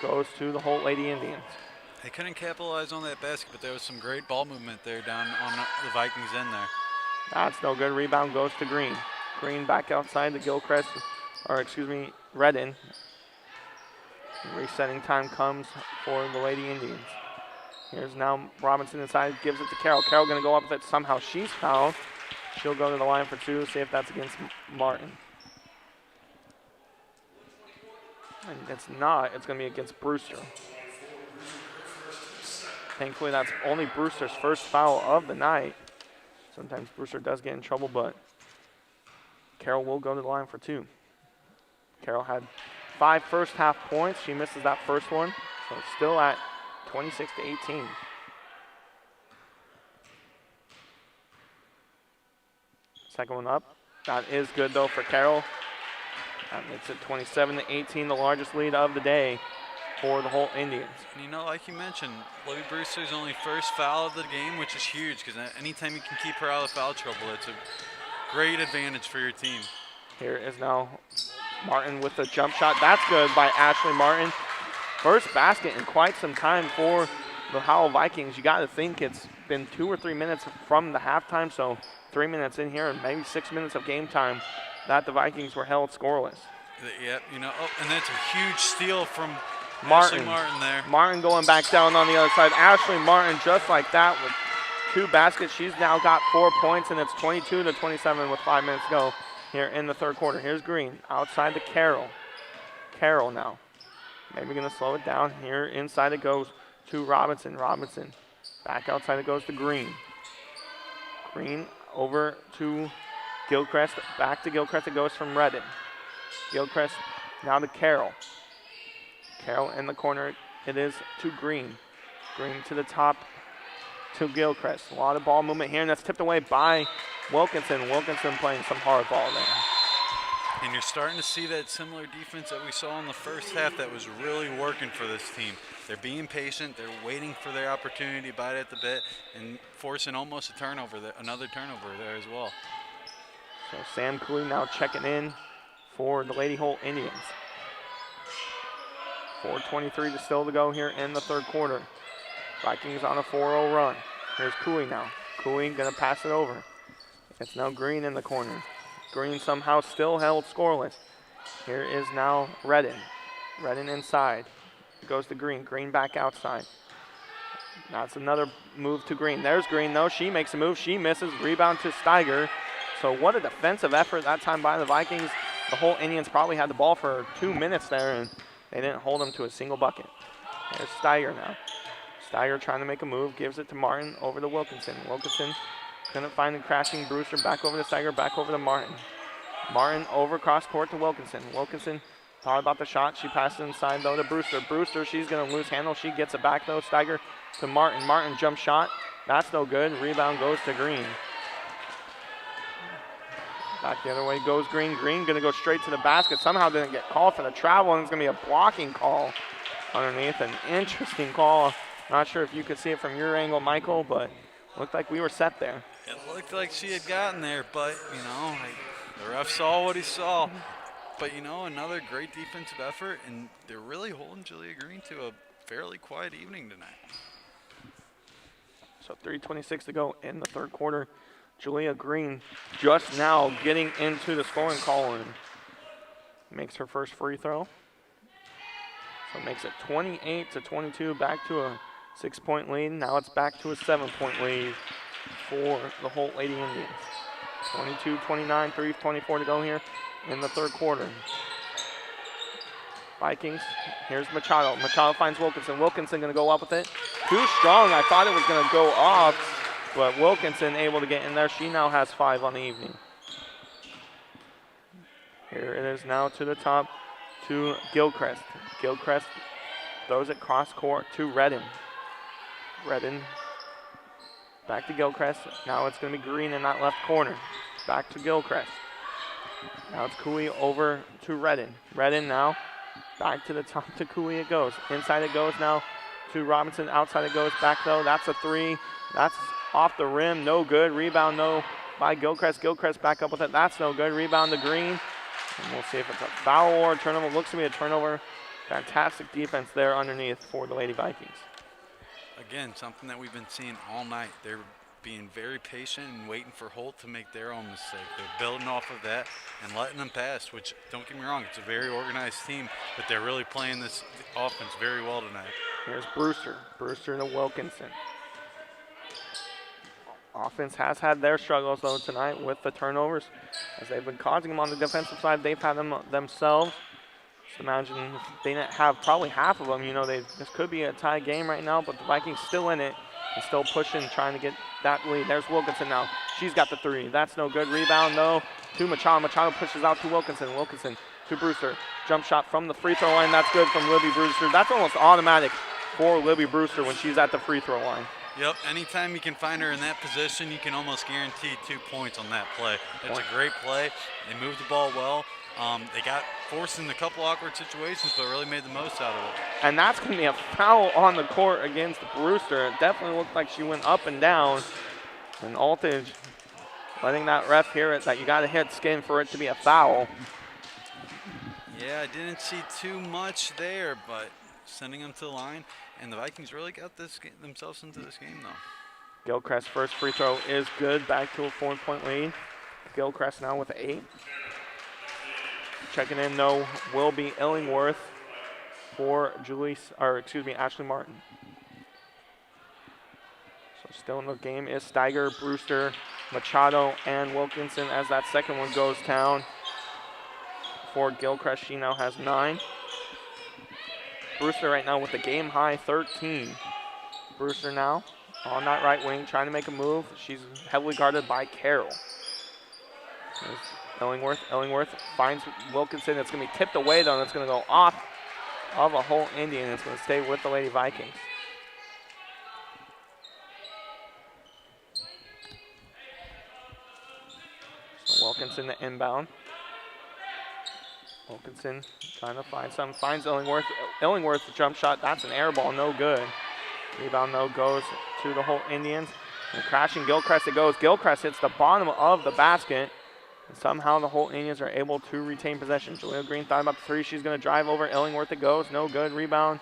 goes to the Holt Lady Indians. They couldn't capitalize on that basket, but there was some great ball movement there down on the Vikings end there. That's no good. Rebound goes to Green. Green back outside to Gilchrist, or excuse me, Redden. Resetting time comes for the Lady Indians. Here's now Robinson inside, gives it to Carroll. Carroll going to go up with it. Somehow she's fouled. She'll go to the line for 2, see if that's against Martin. And it's not. It's going to be against Brewster. Thankfully, that's only Brewster's first foul of the night. Sometimes Brewster does get in trouble, but Carroll will go to the line for 2. Carroll had 5 first-half points. She misses that first one, so it's still at 26-18. Second one up. That is good, though, for Carroll. That makes it 27-18, the largest lead of the day for the Holt Indians. And you know, like you mentioned, Libby Brewster's only first foul of the game, which is huge because anytime you can keep her out of foul trouble, it's a great advantage for your team. Here is now Martin with the jump shot. That's good by Ashley Martin. First basket in quite some time for the Howell Vikings. You got to think it's been 2 or 3 minutes from the halftime, so 3 minutes in here and maybe 6 minutes of game time that the Vikings were held scoreless. Yep, you know, and that's a huge steal from Martin. Ashley Martin there. Martin going back down on the other side. Ashley Martin just like that with 2 baskets. She's now got 4 points, and it's 22-27 with 5 minutes to go here in the third quarter. Here's Green outside to Carroll. Carroll now. Maybe going to slow it down. Here inside it goes to Robinson. Robinson back outside it goes to Green. Green over to Gilchrist. Back to Gilchrist. It goes from Redden. Gilchrist now to Carroll. Carroll in the corner. It is to Green. Green to the top to Gilchrist. A lot of ball movement here, and that's tipped away by Wilkinson. Wilkinson playing some hard ball there. And you're starting to see that similar defense that we saw in the first half that was really working for this team. They're being patient. They're waiting for their opportunity to bite at the bit and forcing almost a turnover, another turnover there as well. So Sam Cooley now checking in for the Lady Holt Indians. 4:23 to still to go here in the third quarter. Vikings on a 4-0 run. Here's Cooley now. Cooley gonna pass it over. It's now Green in the corner. Green somehow still held scoreless. Here is now Redden. Redden inside. It goes to Green. Green back outside. That's another move to Green. There's Green though. She makes a move. She misses. Rebound to Steiger. So what a defensive effort that time by the Vikings. The Holt Indians probably had the ball for 2 minutes there, and they didn't hold them to a single bucket. There's Steiger now. Steiger trying to make a move. Gives it to Martin over to Wilkinson. Wilkinson couldn't find the crashing Brewster. Back over to Steiger. Back over to Martin. Martin over cross court to Wilkinson. Wilkinson thought about the shot. She passes inside though to Brewster. Brewster, she's going to lose handle. She gets it back though. Steiger to Martin. Martin jump shot. That's no good. Rebound goes to Green. Back the other way goes Green. Green going to go straight to the basket. Somehow didn't get called for the travel, and it's going to be a blocking call underneath. An interesting call. Not sure if you could see it from your angle, Michael, but looked like we were set there. It looked like she had gotten there, but, you know, the ref saw what he saw. But, you know, another great defensive effort, and they're really holding Julia Green to a fairly quiet evening tonight. So 3:26 to go in the third quarter. Julia Green just now getting into the scoring column. Makes her first free throw. So it makes it 28-22, back to a 6-point lead. Now it's back to a 7-point lead for the Holt Lady Indians. 22-29, 3:24 to go here in the third quarter. Vikings, here's Machado. Machado finds Wilkinson. Wilkinson gonna go up with it. Too strong, I thought it was gonna go off, but Wilkinson able to get in there. She now has 5 on the evening. Here it is now to the top to Gilchrist. Gilchrist throws it cross court to Redden. Redden back to Gilchrist. Now it's going to be Green in that left corner. Back to Gilchrist. Now it's Cooley over to Redden. Redden now back to the top to Cooley it goes. Inside it goes now to Robinson. Outside it goes back though. That's a 3. That's off the rim. No good. Rebound no by Gilchrist. Gilchrist back up with it. That's no good. Rebound to Green. And we'll see if it's a foul or a turnover. Looks to be a turnover. Fantastic defense there underneath for the Lady Vikings. Again, something that we've been seeing all night. They're being very patient and waiting for Holt to make their own mistake. They're building off of that and letting them pass, which, don't get me wrong, it's a very organized team, but they're really playing this offense very well tonight. Here's Brewster. Brewster to Wilkinson. Offense has had their struggles, though, tonight with the turnovers. As they've been causing them on the defensive side, they've had them themselves. Just imagine if they didn't have probably half of them. You know, this could be a tie game right now, but the Vikings still in it and still pushing, trying to get that lead. There's Wilkinson now. She's got the three. That's no good. Rebound, though, to Machado. Machado pushes out to Wilkinson. Wilkinson to Brewster. Jump shot from the free throw line. That's good from Libby Brewster. That's almost automatic for Libby Brewster when she's at the free throw line. Yep, anytime you can find her in that position, you can almost guarantee 2 points on that play. It's a great play. They moved the ball well. They got forced in a couple awkward situations, but really made the most out of it. And that's going to be a foul on the court against Brewster. It definitely looked like she went up and down. And Altage letting that ref hear it that you got to hit skin for it to be a foul. Yeah, I didn't see too much there, but sending them to the line. And the Vikings really got themselves into this game, though. Gilchrist's first free throw is good. Back to a 4-point lead. Gilchrist now with 8. Checking in, though, will be Illingworth for Ashley Martin. So still in the game is Steiger, Brewster, Machado, and Wilkinson as that second one goes down. For Gilchrist, she now has 9. Brewster right now with the game high 13. Brewster now on that right wing trying to make a move. She's heavily guarded by Carroll. There's Illingworth. Illingworth finds Wilkinson. It's going to be tipped away, though, and it's going to go off of a Holt Indian. It's going to stay with the Lady Vikings. So Wilkinson the inbound. Wilkinson trying to find something. Finds Illingworth. Illingworth, the jump shot. That's an air ball. No good. Rebound, though, goes to the Holt Indians. And crashing Gilchrist it goes. Gilchrist hits the bottom of the basket. And somehow the Holt Indians are able to retain possession. Jaleel Green thought about the three. She's going to drive over. Illingworth it goes. No good. Rebound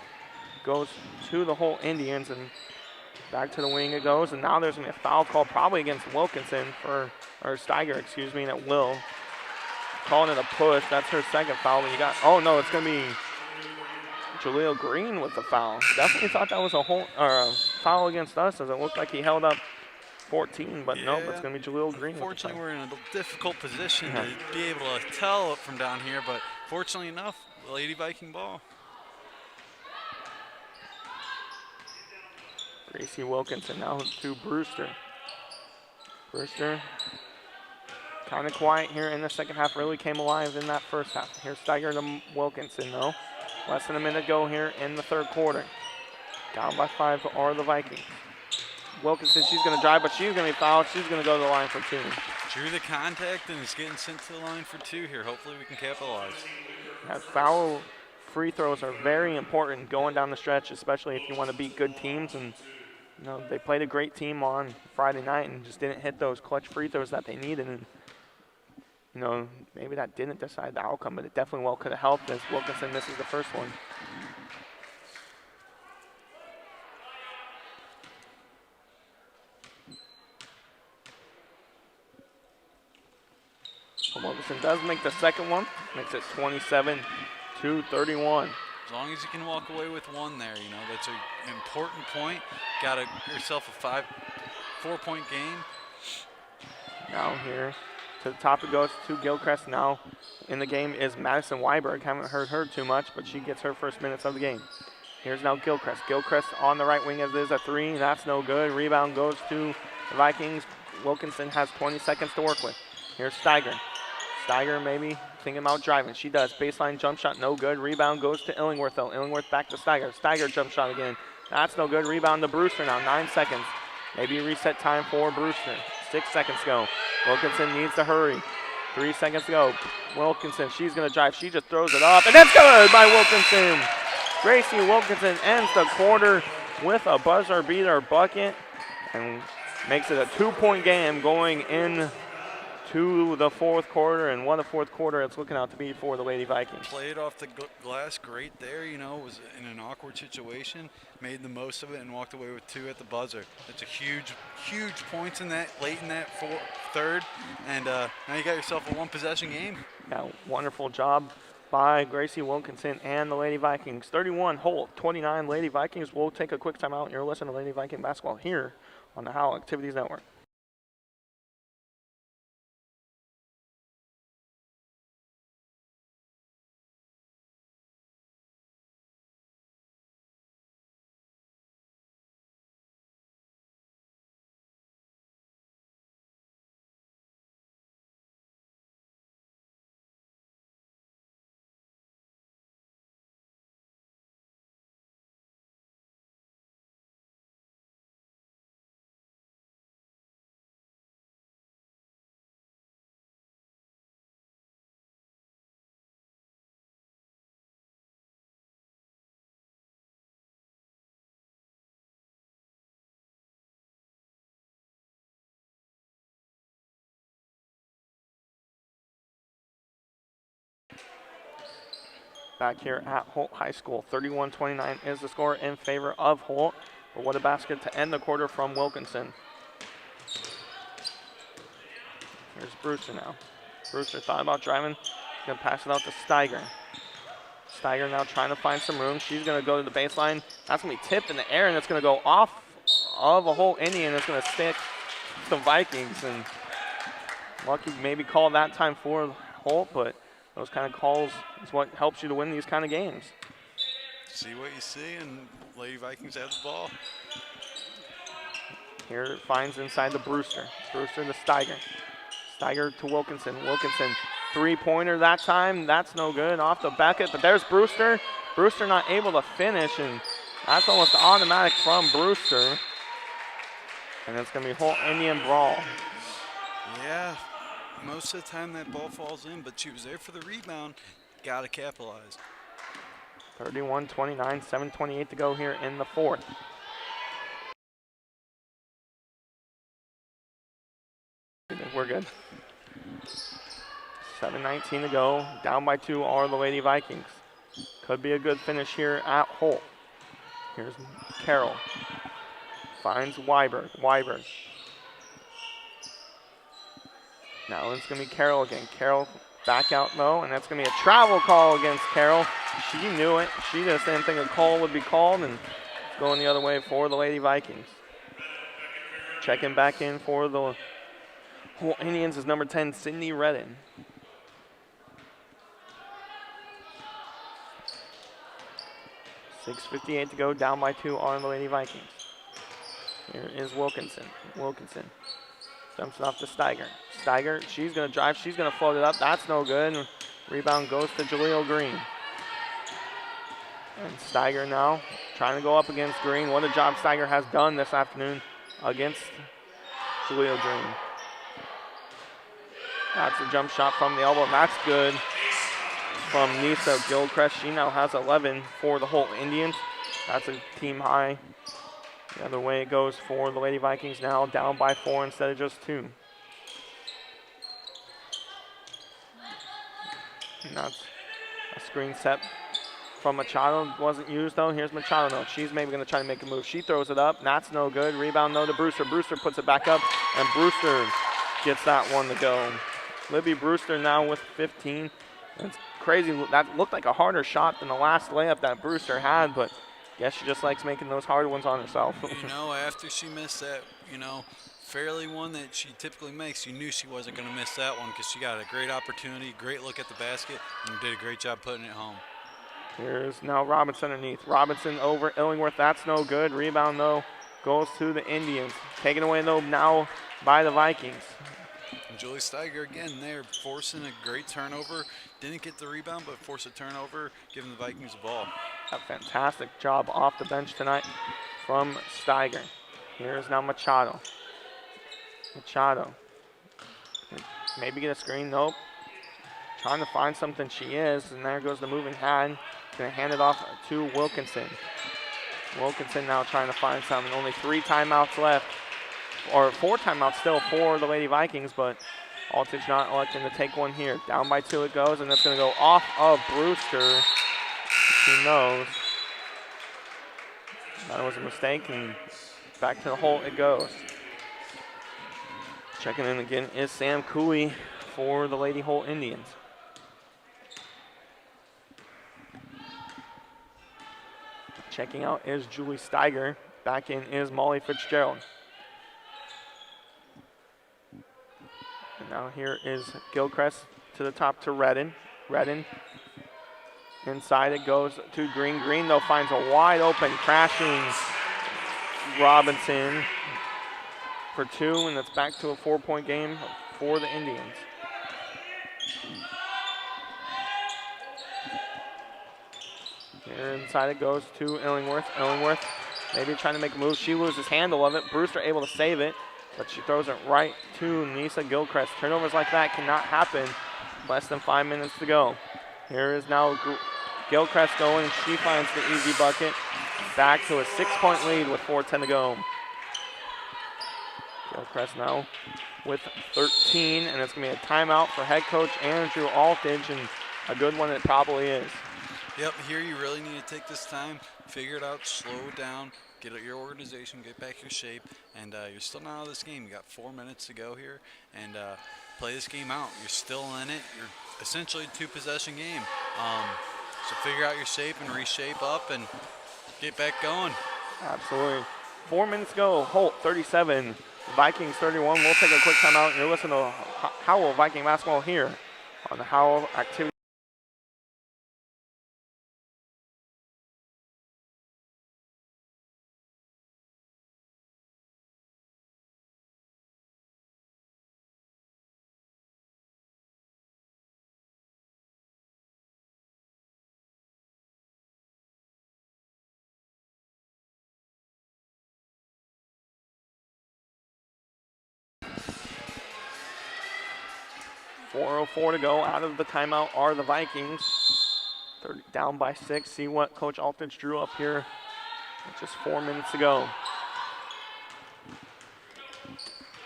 goes to the Holt Indians. And back to the wing it goes. And now there's going to be a foul call probably against Wilkinson or Steiger, excuse me, and it will. Calling it a push. That's her second foul. But oh no, it's going to be Jaleel Green with the foul. Definitely thought that was a foul against us as it looked like he held up 14, but nope, it's going to be Jaleel Green. Unfortunately, we're in a difficult position to be able to tell it from down here, but fortunately enough, Lady Viking ball. Gracie Wilkinson now to Brewster. Brewster kind of quiet here in the second half, really came alive in that first half. Here's Steiger to Wilkinson, though. Less than a minute to go here in the third quarter. Down by 5 are the Vikings. Wilkinson, she's going to drive, but she's going to be fouled. She's going to go to the line for 2. Drew the contact and is getting sent to the line for 2 here. Hopefully we can capitalize. Foul free throws are very important going down the stretch, especially if you want to beat good teams. And you know they played a great team on Friday night and just didn't hit those clutch free throws that they needed. And you know maybe that didn't decide the outcome, but it definitely well could have helped as Wilkinson misses the first one. Wilkinson does make the second one, makes it 27-31. As long as you can walk away with one there, you know, that's an important point. Got yourself a 4-point game. Now here to the top it goes to Gilchrist. Now in the game is Madison Weiberg. Haven't heard her too much, but she gets her first minutes of the game. Here's now Gilchrist. Gilchrist on the right wing as is a 3. That's no good. Rebound goes to the Vikings. Wilkinson has 20 seconds to work with. Here's Steiger. Steiger maybe thinking about driving. She does. Baseline jump shot, no good. Rebound goes to Illingworth, though. Illingworth back to Steiger. Steiger jump shot again. That's no good. Rebound to Brewster now. 9 seconds. Maybe reset time for Brewster. 6 seconds to go. Wilkinson needs to hurry. 3 seconds to go. Wilkinson, she's going to drive. She just throws it up, and that's good by Wilkinson. Gracie Wilkinson ends the quarter with a buzzer beater bucket and makes it a 2-point game going in to the fourth quarter, and what a fourth quarter it's looking out to be for the Lady Vikings. Played off the glass great there, you know, was in an awkward situation, made the most of it, and walked away with 2 at the buzzer. It's a huge points in that, late in that third, and now you got yourself a 1-possession game. Yeah, wonderful job by Gracie Wilkinson and the Lady Vikings. 31 Holt, 29 Lady Vikings. We'll take a quick timeout. You're listening to Lady Viking basketball here on the Howell Activities Network. back here at Holt High School. 31-29 is the score in favor of Holt. But what a basket to end the quarter from Wilkinson. Here's Brewster now. Brewster thought about driving. He's going to pass it out to Steiger. Steiger now trying to find some room. She's going to go to the baseline. That's going to be tipped in the air, and it's going to go off of a Holt Indian. It's going to stick to the Vikings. And lucky maybe call that time for Holt, but those kind of calls is what helps you to win these kind of games. See what you see, and Lady Vikings have the ball. Here it finds inside the Brewster. Brewster to Steiger. Steiger to Wilkinson. Wilkinson, three-pointer that time. That's no good. Off the bucket, but there's Brewster. Brewster not able to finish, and that's almost automatic from Brewster. And it's going to be Holt Indian brawl. Yeah, most of the time that ball falls in, but she was there for the rebound. Got to capitalize. 31-29, 7:28 to go here in the fourth. We're good. 7:19 to go. Down by 2 are the Lady Vikings. Could be a good finish here at Holt. Here's Carroll. Finds Weiberg. Weiberg. Now it's going to be Carroll again. Carroll back out low, and that's going to be a travel call against Carroll. She knew it. She just didn't think a call would be called, and it's going the other way for the Lady Vikings. Checking back in for the Holt Indians is number 10, Sydney Redden. .6:58 to go, down by 2 on the Lady Vikings. Here is Wilkinson. Wilkinson dumps it off to Steiger. Steiger, she's going to drive. She's going to float it up. That's no good. Rebound goes to Jaleel Green. And Steiger now trying to go up against Green. What a job Steiger has done this afternoon against Jaleel Green. That's a jump shot from the elbow. That's good from Nisa Gilchrist. She now has 11 for the Holt Indians. That's a team high. The other way it goes for the Lady Vikings, now down by 4 instead of just 2. And that's a screen set from Machado. Wasn't used though. Here's Machado though. She's maybe going to try to make a move. She throws it up. That's no good. Rebound though to Brewster. Brewster puts it back up, and Brewster gets that one to go. Libby Brewster now with 15. It's crazy. That looked like a harder shot than the last layup that Brewster had, but guess she just likes making those hard ones on herself. You know, after she missed that, fairly one that she typically makes, you knew she wasn't going to miss that one because she got a great opportunity, great look at the basket, and did a great job putting it home. Here's now Robinson underneath. Robinson over Illingworth. That's no good. Rebound, though, goes to the Indians. Taken away, though, now by the Vikings. And Julie Steiger, again, there forcing a great turnover. Didn't get the rebound, but forced a turnover, giving the Vikings the ball. A fantastic job off the bench tonight from Steiger. Here's now Machado. Machado. Maybe get a screen. Nope. Trying to find something. She is. And there goes the moving hand. Going to hand it off to Wilkinson. Wilkinson now trying to find something. Only 3 timeouts left. Or 4 timeouts still for the Lady Vikings, but Altage not electing to take one here. Down by 2 it goes, and it's going to go off of Brewster. She knows that was a mistake, and back to the Holt it goes. Checking in again is Sam Cooley for the Lady Holt Indians. Checking out is Julie Steiger. Back in is Molly Fitzgerald. And now here is Gilchrist to the top to Redden. Redden. Inside it goes to Green. Green, though, finds a wide open crashing Robinson for 2, and it's back to a 4-point game for the Indians. Here inside it goes to Illingworth. Illingworth maybe trying to make a move. She loses handle of it. Brewster able to save it, but she throws it right to Nisa Gilchrist. Turnovers like that cannot happen. Less than 5 minutes to go. Here is now Gilchrist going. She finds the easy bucket. Back to a 6-point lead with 4:10 to go. Gilchrist now with 13, and it's going to be a timeout for head coach Andrew Altage, and a good one it probably is. Yep, here you really need to take this time, figure it out, slow down, get your organization, get back your shape, and you're still not out of this game. You got 4 minutes to go here, and play this game out. You're still in it. You're essentially a two-possession game. Um, so figure out your shape and reshape up and get back going. Absolutely. 4 minutes ago, Holt 37, Vikings 31. We'll take a quick timeout. You're listening to Howell Viking basketball here on the Howell Activity. 4:04 to go. Out of the timeout are the Vikings. They're down by 6. See what Coach Altridge drew up here with just 4 minutes to go.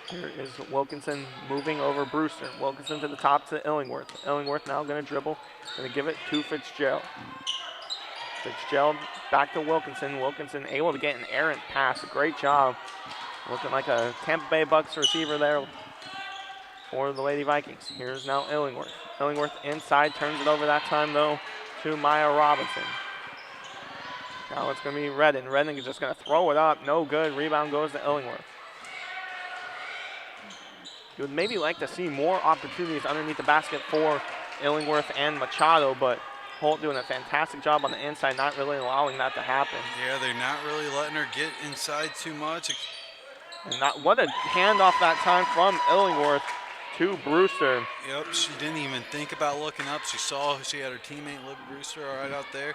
Here is Wilkinson moving over Brewster. Wilkinson to the top to Illingworth. Illingworth now going to dribble. Going to give it to Fitzgerald. Fitzgerald back to Wilkinson. Wilkinson able to get an errant pass. Great job. Looking like a Tampa Bay Bucks receiver there for the Lady Vikings. Here's now Illingworth. Illingworth inside, turns it over that time though to Maya Robinson. Now it's going to be Redden. Redden is just going to throw it up. No good. Rebound goes to Illingworth. You would maybe like to see more opportunities underneath the basket for Illingworth and Machado, but Holt doing a fantastic job on the inside, not really allowing that to happen. Yeah, they're not really letting her get inside too much. And what a handoff that time from Illingworth to Brewster. Yep, she didn't even think about looking up. She saw she had her teammate Liv Brewster right out there,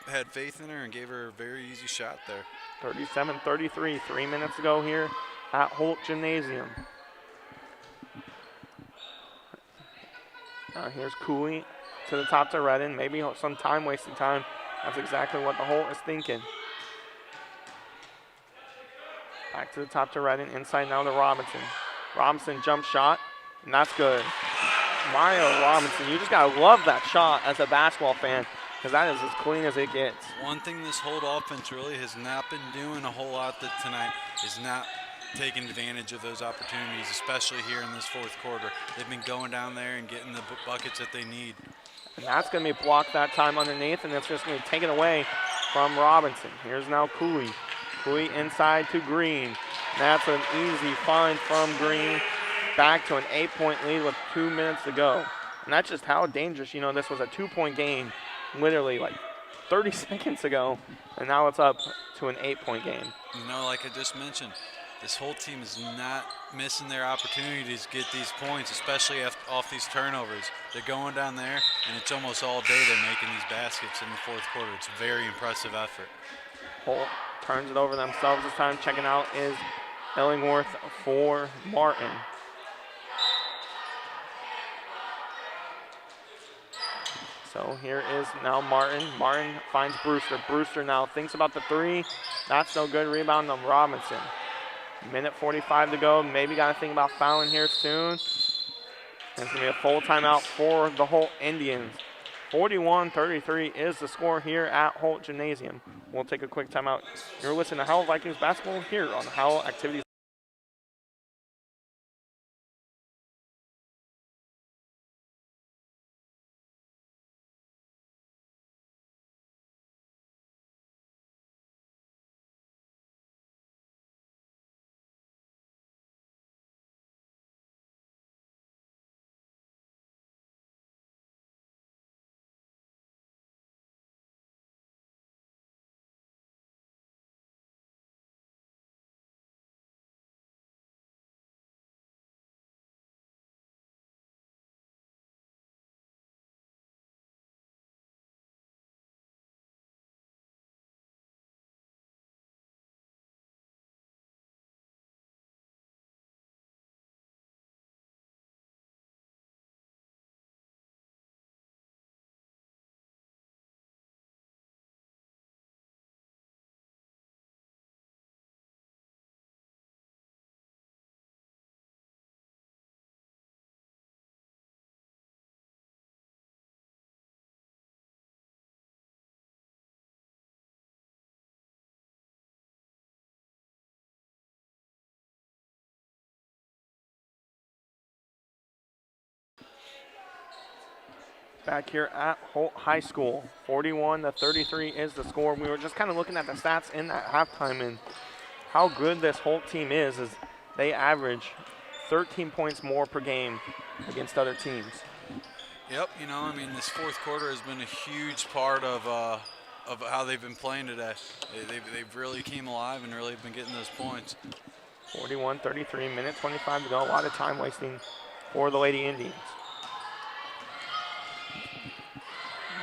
had faith in her and gave her a very easy shot there. 37-33, 3 minutes to go here at Holt Gymnasium. Here's Cooley to the top to Redden. Maybe some time wasting time. That's exactly what the Holt is thinking. Back to the top to Redden. Inside now to Robinson. Robinson jump shot, and that's good. Maya Robinson, you just got to love that shot as a basketball fan because that is as clean as it gets. One thing this Holt offense really has not been doing a whole lot tonight is not taking advantage of those opportunities, especially here in this fourth quarter. They've been going down there and getting the buckets that they need. And that's going to be blocked that time underneath, and it's just going to be taken away from Robinson. Here's now Cooley. Cooley inside to Green. That's an easy find from Green. Back to an 8-point lead with 2 minutes to go. And that's just how dangerous, this was a 2-point game literally like 30 seconds ago, and now it's up to an 8-point game. Like I just mentioned, this whole team is not missing their opportunities to get these points, especially off these turnovers. They're going down there, and it's almost all day they're making these baskets in the fourth quarter. It's a very impressive effort. Holt turns it over themselves this time. Checking out is Illingworth for Martin. So here is now Martin. Martin finds Brewster. Brewster now thinks about the three. That's no good. Rebound on Robinson. Minute 45 to go. Maybe got to think about fouling here soon. And it's going to be a full timeout for the Holt Indians. 41-33 is the score here at Holt Gymnasium. We'll take a quick timeout. You're listening to Howell Vikings basketball here on the Howell Activities. Back here at Holt High School, 41-33 is the score. We were just kind of looking at the stats in that halftime and how good this Holt team is they average 13 points more per game against other teams. Yep, you know, I mean, this fourth quarter has been a huge part of how they've been playing today. They've really came alive and really been getting those points. 41-33, minute 25 to go. A lot of time wasting for the Lady Indians.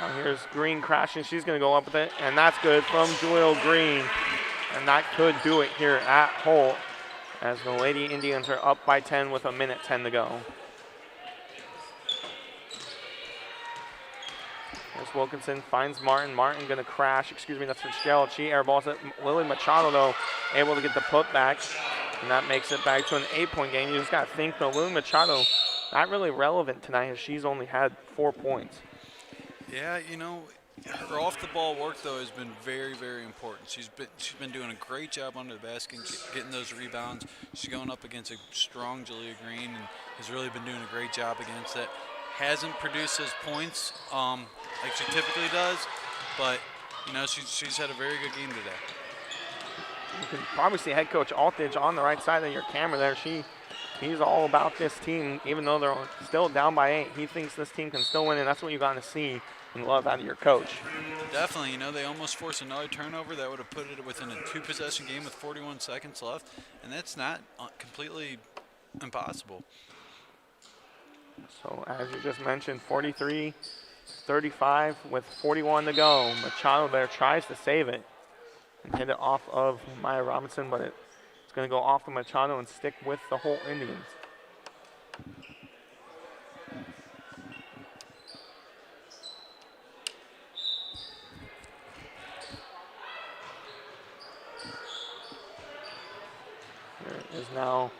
Now here's Green crashing. She's going to go up with it, and that's good from Jaleel Green. And that could do it here at Holt as the Lady Indians are up by 10 with a minute 10 to go. Here's Wilkinson, finds Martin. Martin going to crash. Excuse me, that's Fitzgerald. She airballs it. Lily Machado, though, able to get the putback. And that makes it back to an 8-point game. You just got to think, though, Lily Machado, not really relevant tonight as she's only had 4 points. Yeah, you know, her off-the-ball work, though, has been very, very important. She's been doing a great job under the basket, getting those rebounds. She's going up against a strong Jalea Green and has really been doing a great job against it. Hasn't produced those points like she typically does, but, you know, she's had a very good game today. You can probably see head coach Altidge on the right side of your camera there. He's all about this team, even though they're still down by 8. He thinks this team can still win, and that's what you got to see and love out of your coach. Definitely. You know, they almost forced another turnover that would have put it within a 2-possession game with 41 seconds left, and that's not completely impossible. So, as you just mentioned, 43-35 with 41 to go. Machado there tries to save it and hit it off of Maya Robinson, but it's going to go off of Machado and stick with the Holt Indians. There is now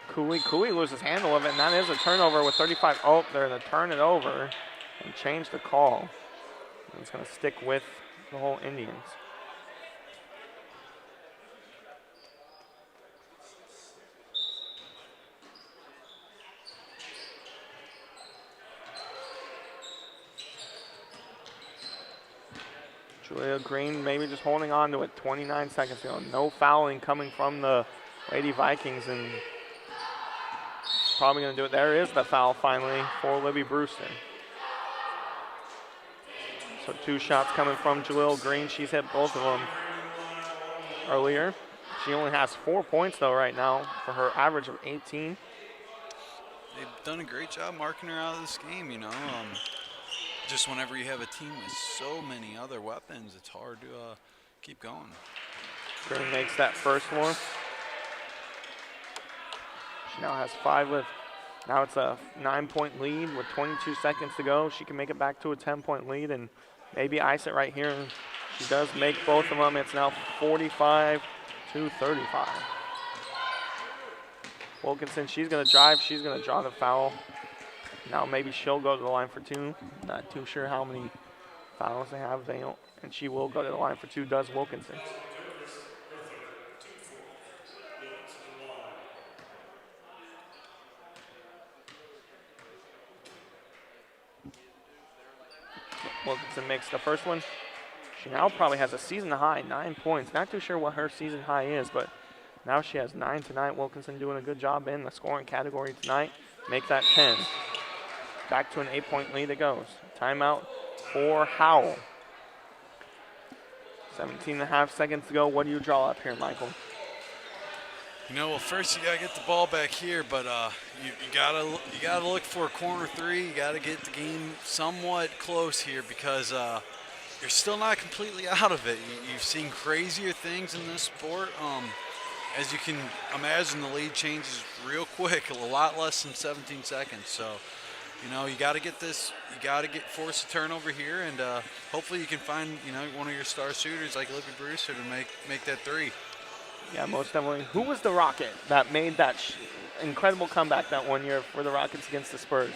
Cooley. Cooley loses handle of it, and that is a turnover with 35. Oh, they're going to turn it over and change the call. And it's going to stick with the Holt Indians. Julia Green maybe just holding on to it. 29 seconds to go. No fouling coming from the Lady Vikings, and probably going to do it. There is the foul finally for Libby Brewster. So 2 shots coming from Jaleel Green. She's hit both of them earlier. She only has 4 points, though, right now for her average of 18. They've done a great job marking her out of this game, you know. Just whenever you have a team with so many other weapons, it's hard to keep going. Green makes that first one. She now has 5 with, now it's a 9-point lead with 22 seconds to go. She can make it back to a 10-point lead and maybe ice it right here. She does make both of them. It's now 45-35. Wilkinson, she's going to drive. She's going to draw the foul. Now maybe she'll go to the line for 2. Not too sure how many fouls they have. They don't, and she will go to the line for 2, does Wilkinson. Wilkinson makes the first one. She now probably has a season high, 9 points. Not too sure what her season high is, but now she has 9 tonight. Wilkinson doing a good job in the scoring category tonight. Make that 10. Back to an 8-point lead it goes. Timeout for Howell. 17.5 seconds to go. What do you draw up here, Michael? You know, well, first you gotta get the ball back here, but you gotta look for a corner 3. You gotta get the game somewhat close here because you're still not completely out of it. You've seen crazier things in this sport. As you can imagine, the lead changes real quick, a lot less than 17 seconds. So, you know, you got to get this. You got to force a turnover here, and hopefully you can find, you know, one of your star shooters like Libby Brewster to make that 3. Yeah, most definitely. Who was the Rocket that made that incredible comeback that one year for the Rockets against the Spurs?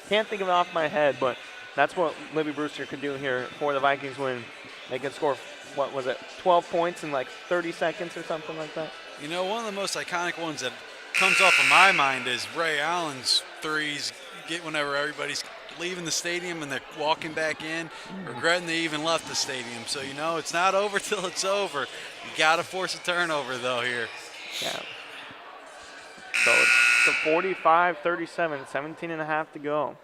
Can't think of it off my head, but that's what Libby Brewster could do here for the Vikings when they could score, what was it, 12 points in like 30 seconds or something like that? You know, one of the most iconic ones that comes off of my mind is Ray Allen's threes. Get whenever everybody's leaving the stadium and they're walking back in, regretting they even left the stadium. So, you know, it's not over till it's over. You got to force a turnover, though, here. Yeah. So it's the 45-37, 17 and a half to go.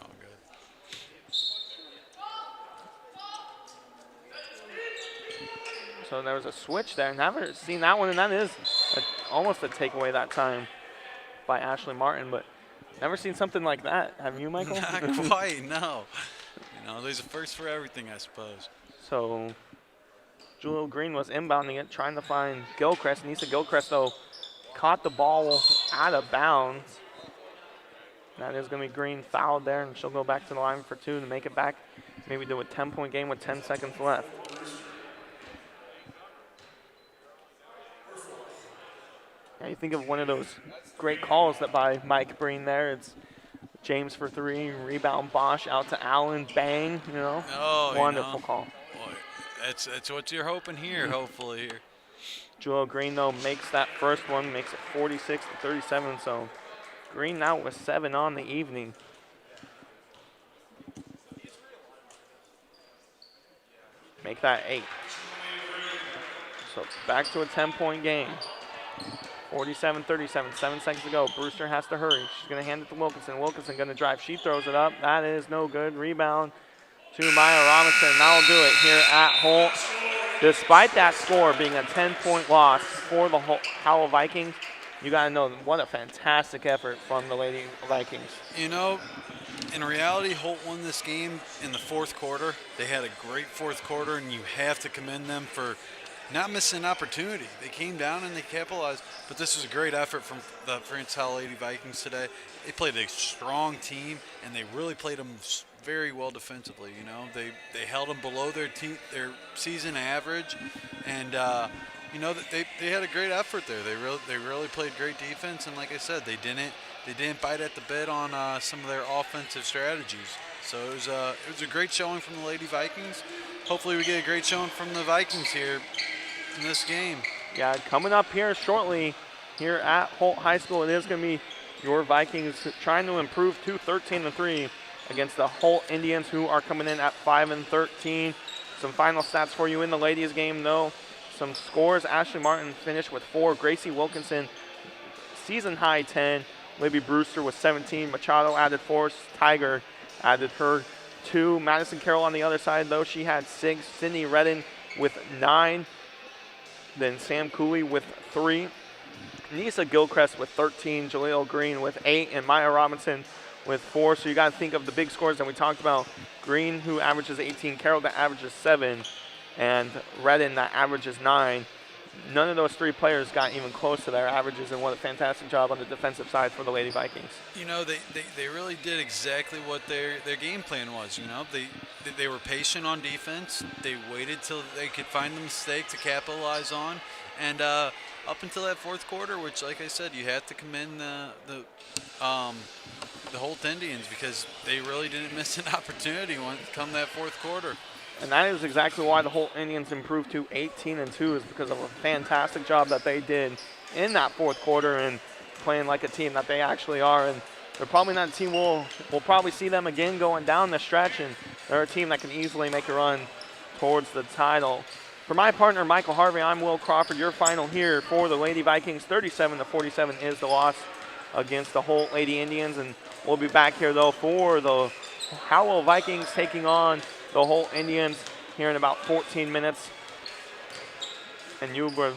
Oh, good. So there was a switch there. Never seen that one, and that is almost a takeaway that time by Ashley Martin, but never seen something like that. Have you, Michael? Not quite, no. You know, there's a first for everything, I suppose. So Julio Green was inbounding it, trying to find Gilchrist. Nisa Gilchrist, though, caught the ball out of bounds. That is going to be Green fouled there, and she'll go back to the line for 2 to make it back. Maybe do a 10-point game with 10 seconds left. Yeah, you think of one of those great calls that by Mike Breen there. It's James for 3, rebound Bosch out to Allen, bang, you know. Oh, wonderful call. Boy, that's what you're hoping here, hopefully here. Julio Green, though, makes that first one, makes it 46-37, so Green now with 7 on the evening. Make that 8. So back to a 10-point game. 47-37, 7 seconds to go. Brewster has to hurry. She's going to hand it to Wilkinson. Wilkinson going to drive. She throws it up. That is no good. Rebound to Maya Robinson. That'll do it here at Holt. Despite that score being a 10-point loss for the Howell Vikings, you got to know what a fantastic effort from the Lady Vikings. You know, in reality, Holt won this game in the fourth quarter. They had a great fourth quarter, and you have to commend them for not missing an opportunity. They came down and they capitalized, but this was a great effort from the Francis Howell Lady Vikings today. They played a strong team, and they really played them very well defensively. You know, they held them below their season average, and you know that they had a great effort there. They really played great defense, and like I said, they didn't bite at the bit on some of their offensive strategies. So it was a great showing from the Lady Vikings. Hopefully we get a great showing from the Vikings here in this game. Yeah, coming up here shortly here at Holt High School, it is going to be your Vikings trying to improve to 13-3 against the Holt Indians, who are coming in at 5-13. Some final stats for you in the ladies game, though. Some scores: Ashley Martin finished with 4. Gracie Wilkinson, season high 10. Libby Brewster with 17. Machado added 4. Tiger added her 2. Madison Carroll on the other side, though, she had 6. Sydney Redden with 9. Then Sam Cooley with 3. Nisa Gilchrist with 13. Jaleel Green with 8. And Maya Robinson with 4. So you got to think of the big scores that we talked about. Green, who averages 18. Carroll, that averages 7. And Redden, that averages 9. None of those 3 players got even close to their averages, and what a fantastic job on the defensive side for the Lady Vikings. You know, they really did exactly what their game plan was. You know, they were patient on defense. They waited till they could find the mistake to capitalize on, and up until that fourth quarter, which, like I said, you have to commend the Holt Indians, because they really didn't miss an opportunity when come that fourth quarter. And that is exactly why the Holt Indians improved to 18-2, is because of a fantastic job that they did in that fourth quarter and playing like a team that they actually are. And they're probably not a team we'll probably see them again going down the stretch, and they're a team that can easily make a run towards the title. For my partner, Michael Harvey, I'm Will Crawford. Your final here for the Lady Vikings, 37-47 is the loss against the Holt Lady Indians. And we'll be back here, though, for the Howell Vikings taking on the Holt Indians here in about 14 minutes. And you have